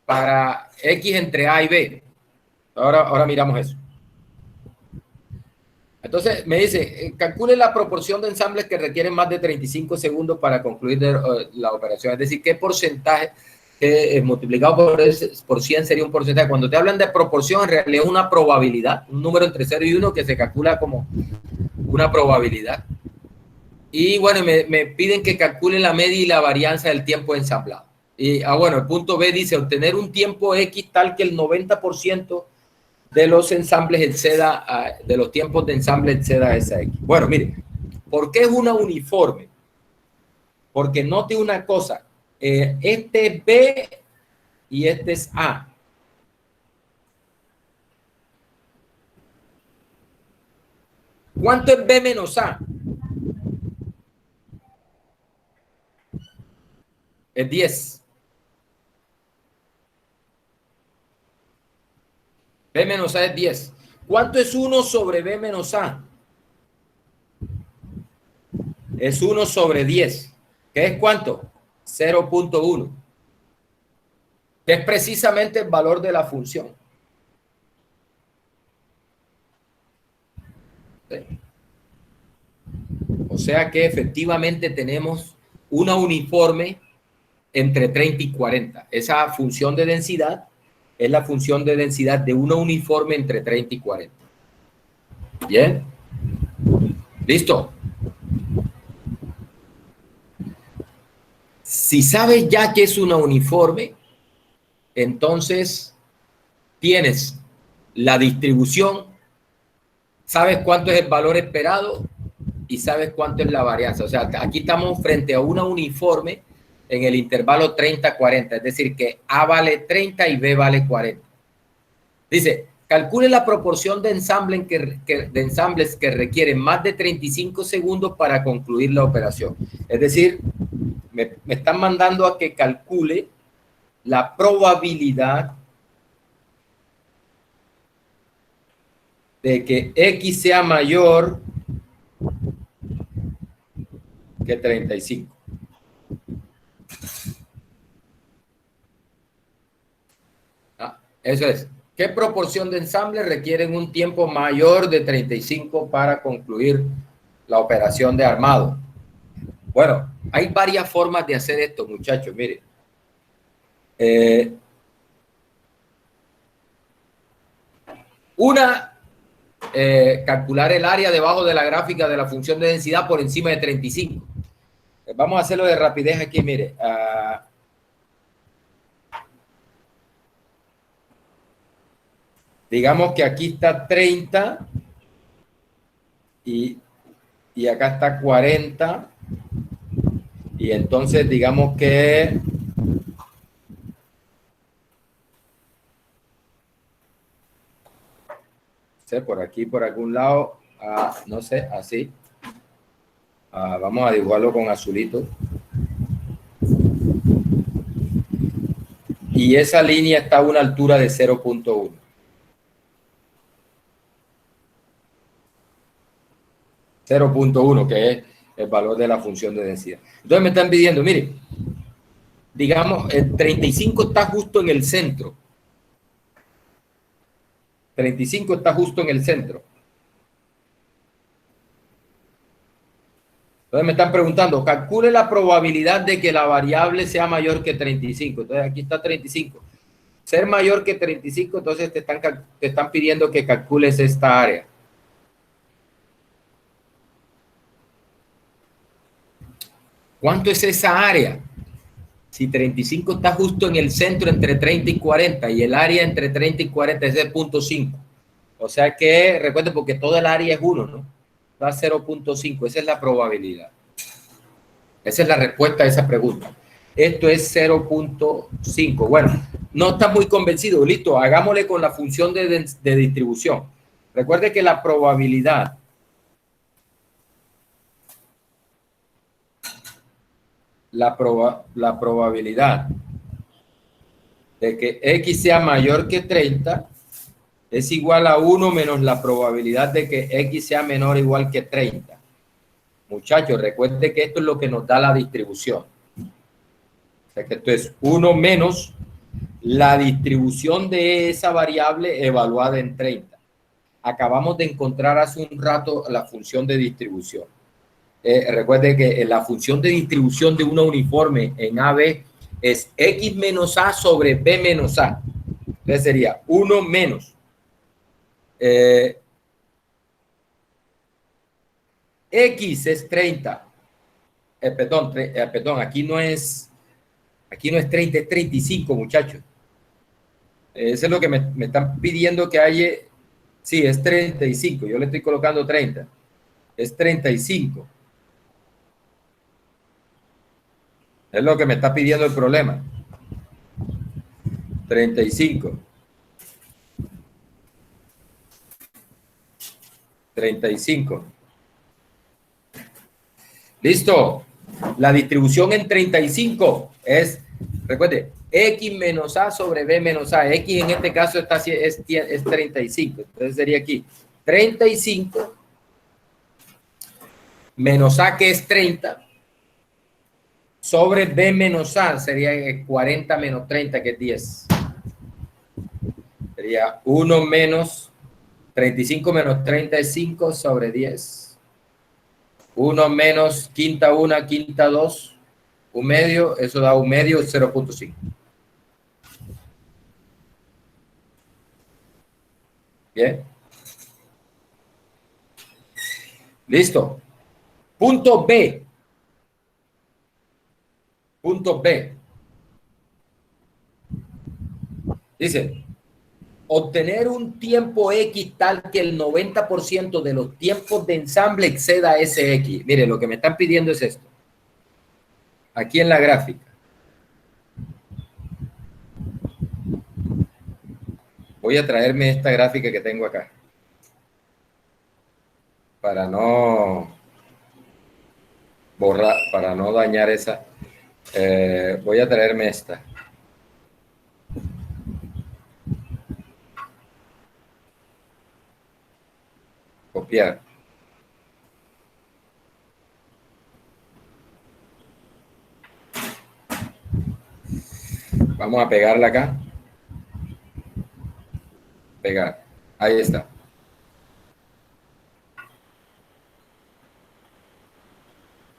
para x entre a y b. Ahora miramos eso. Entonces, me dice, calcule la proporción de ensambles que requieren más de 35 segundos para concluir la operación. Es decir, qué porcentaje multiplicado por 100 sería un porcentaje. Cuando te hablan de proporción, en realidad es una probabilidad, un número entre 0 y 1 que se calcula como una probabilidad. Y bueno, me piden que calcule la media y la varianza del tiempo de ensamblado. Y bueno, el punto B dice obtener un tiempo X tal que el 90% de los ensambles de los tiempos de ensamble exceda esa X. Bueno, mire, ¿por qué es una uniforme? Porque note una cosa, este es B y este es A. ¿Cuánto es B menos A? Es 10. B menos A es 10. ¿Cuánto es 1 sobre B menos A? Es 1 sobre 10. ¿Qué es cuánto? 0.1. Que es precisamente el valor de la función. ¿Sí? O sea que efectivamente tenemos una uniforme entre 30 y 40. Esa función de densidad es la función de densidad de una uniforme entre 30 y 40. ¿Bien? ¿Listo? Si sabes ya que es una uniforme, entonces tienes la distribución, sabes cuánto es el valor esperado y sabes cuánto es la varianza. O sea, aquí estamos frente a una uniforme en el intervalo 30-40, es decir, que A vale 30 y B vale 40. Dice, calcule la proporción de ensambles que requieren más de 35 segundos para concluir la operación. Es decir, me están mandando a que calcule la probabilidad de que X sea mayor que 35. Eso es. ¿Qué proporción de ensambles requieren un tiempo mayor de 35 para concluir la operación de armado? Bueno, hay varias formas de hacer esto, muchachos. Miren. Una, calcular el área debajo de la gráfica de la función de densidad por encima de 35. Vamos a hacerlo de rapidez aquí, mire. Digamos que aquí está 30 y acá está 40. Y entonces digamos que por aquí, por algún lado, no sé, así. Vamos a dibujarlo con azulito. Y esa línea está a una altura de 0.1. 0.1, que es el valor de la función de densidad. Entonces me están pidiendo, mire, digamos, el 35 está justo en el centro. 35 está justo en el centro. Entonces me están preguntando, calcule la probabilidad de que la variable sea mayor que 35. Entonces aquí está 35. Ser mayor que 35, entonces te están pidiendo que calcules esta área. ¿Cuánto es esa área? Si 35 está justo en el centro entre 30 y 40 y el área entre 30 y 40 es de 0.5. O sea que, recuerden, porque todo el área es 1, ¿no? Da 0.5. Esa es la probabilidad. Esa es la respuesta a esa pregunta. Esto es 0.5. Bueno, no está muy convencido. Listo, hagámosle con la función de distribución. Recuerde que la probabilidad la probabilidad de que X sea mayor que 30 es igual a 1 menos la probabilidad de que X sea menor o igual que 30. Muchachos, recuerden que esto es lo que nos da la distribución. O sea que esto es 1 menos la distribución de esa variable evaluada en 30. Acabamos de encontrar hace un rato la función de distribución. Recuerde que la función de distribución de una uniforme en AB es X menos A sobre B menos A. Entonces sería 1 menos X es 30. Perdón, aquí no es 30, es 35, muchachos. Eso es lo que me están pidiendo que haya. Sí, es 35. Yo le estoy colocando 30. Es 35. Es lo que me está pidiendo el problema. 35. 35. Listo. La distribución en 35 es, recuerde, X menos A sobre B menos A. X en este caso es 35. Entonces sería aquí 35 menos A, que es 30, sobre B menos A, sería 40 menos 30, que es 10. Sería 1 menos 35 menos 30 es 5 sobre 10. 1 menos quinta 1, quinta 2, un medio, eso da un medio, 0.5. Bien. Listo. Punto B. Punto B. Dice, obtener un tiempo X tal que el 90% de los tiempos de ensamble exceda ese X. Mire, lo que me están pidiendo es esto. Aquí en la gráfica. Voy a traerme esta gráfica que tengo acá. Para no borrar, para no dañar esa. Voy a traerme esta. Copiar. Vamos a pegarla acá. pegar. Ahí está.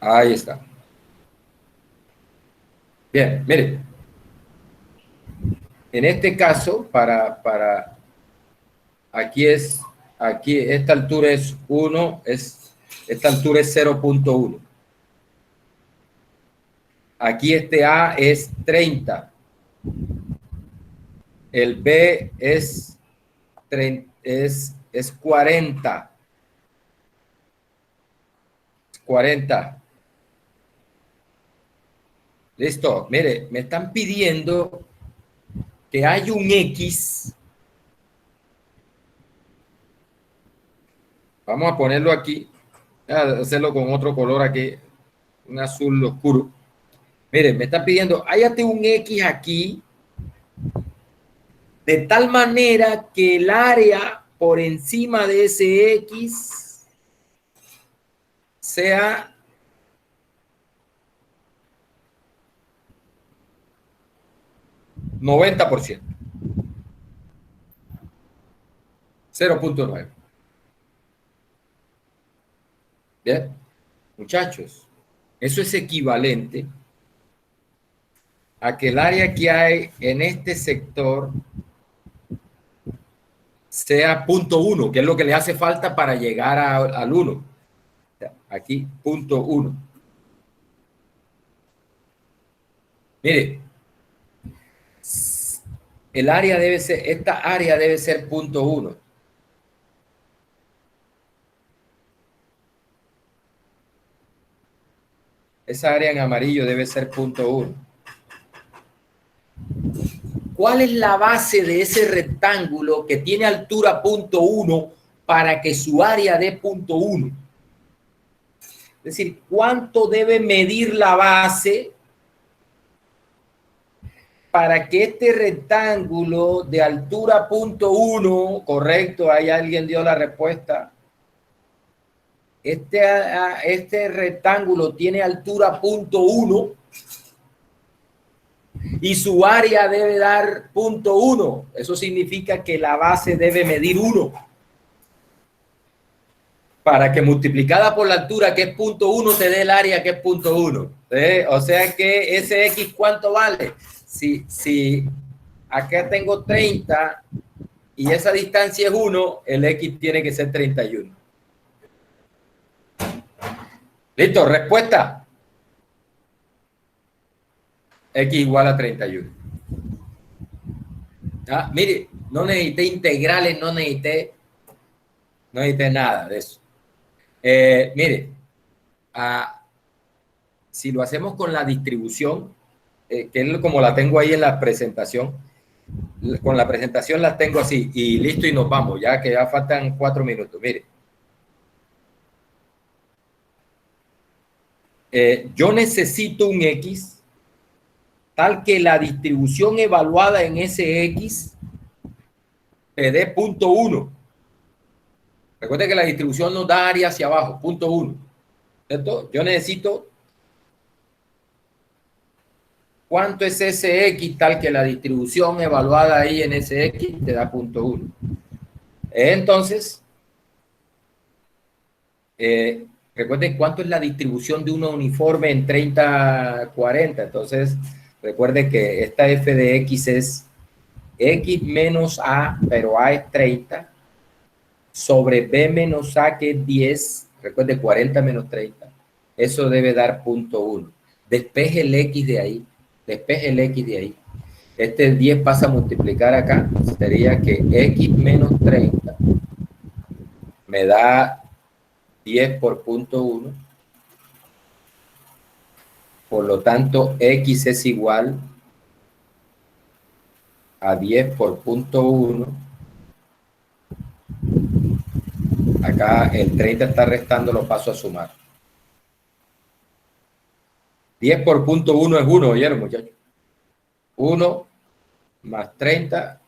Ahí está. Bien, mire. En este caso, aquí esta altura es 1, esta altura es 0.1. Aquí este A es 30. El B es 40. 40. Listo. Mire, me están pidiendo que hay un X. Vamos a ponerlo aquí. Voy a hacerlo con otro color aquí. Un azul oscuro. Mire, me están pidiendo, hállate un X aquí. De tal manera que el área por encima de ese X sea 90%. 0.9. Bien, muchachos, eso es equivalente a que el área que hay en este sector sea 0.1, que es lo que le hace falta para llegar al 1. Aquí, 0.1. Mire, el área debe ser, esta área debe ser 0.1. Esa área en amarillo debe ser 0.1. ¿Cuál es la base de ese rectángulo que tiene altura 0.1 para que su área dé 0.1? Es decir, ¿cuánto debe medir la base para que este rectángulo de altura 0.1, correcto, ahí alguien dio la respuesta, este rectángulo tiene altura 0.1 y su área debe dar 0.1. Eso significa que la base debe medir 1. Para que multiplicada por la altura, que es 0.1, te dé el área, que es 0.1. O sea que ese X, ¿cuánto vale? Si acá tengo 30 y esa distancia es 1, el X tiene que ser 31. ¿Listo? Respuesta. X igual a 31. Ah, mire, no necesité integrales, no necesité nada de eso. Mire, si lo hacemos con la distribución, que es como la tengo ahí en la presentación, con la presentación la tengo así, y listo, y nos vamos, ya que ya faltan 4 minutos. Mire, yo necesito un X tal que la distribución evaluada en ese X te dé 0.1. Recuerde que la distribución nos da área hacia abajo, 0.1. ¿Cierto? Yo necesito cuánto es ese X tal que la distribución evaluada ahí en ese X te da 0.1. Entonces, recuerden cuánto es la distribución de una uniforme en 30-40. Entonces, recuerde que esta f de X es X menos A, pero A es 30, sobre B menos A, que es 10. Recuerde, 40 menos 30. Eso debe dar 0.1. Despeje el X de ahí. Despeje el X de ahí. Este 10 pasa a multiplicar acá. Sería que X menos 30 me da 10 por 0.1. Por lo tanto, X es igual a 10 por 0.1. Acá el 30 está restando, lo paso a sumar. 10 por 0.1 es 1, ¿oyeron, muchachos? 1 más 30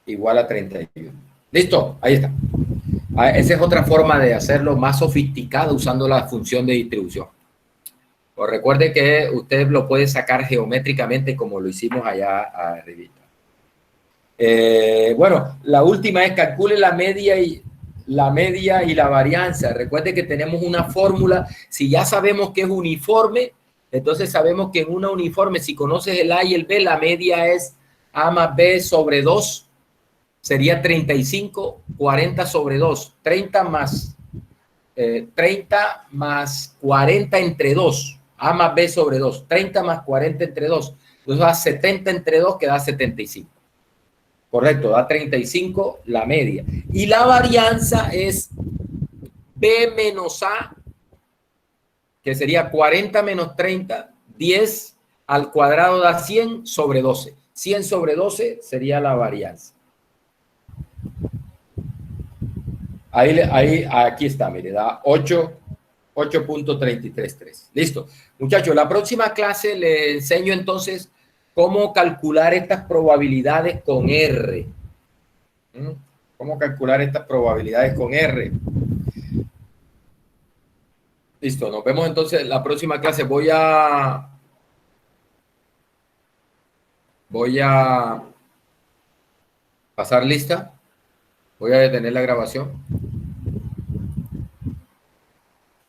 igual a 31. ¿Listo? Ahí está. Esa es otra forma de hacerlo más sofisticado usando la función de distribución. Pues recuerde que usted lo puede sacar geométricamente como lo hicimos allá arriba. Bueno, la última es calcule la media y la varianza. Recuerde que tenemos una fórmula. Si ya sabemos que es uniforme, entonces sabemos que en una uniforme, si conoces el A y el B, la media es A más B sobre 2. Sería 35, 40 sobre 2. 30 más 40 entre 2. A más B sobre 2. 30 más 40 entre 2. Entonces da 70 entre 2, que da 75. Correcto, da 35 la media. Y la varianza es B menos A, que sería 40 menos 30, 10 al cuadrado da 100 sobre 12. 100 sobre 12 sería la varianza. Aquí está, mire, da 8.333. Listo. Muchachos, la próxima clase le enseño entonces cómo calcular estas probabilidades con R. ¿Cómo calcular estas probabilidades con R? Listo, nos vemos entonces en la próxima clase. Voy a pasar lista. Voy a detener la grabación.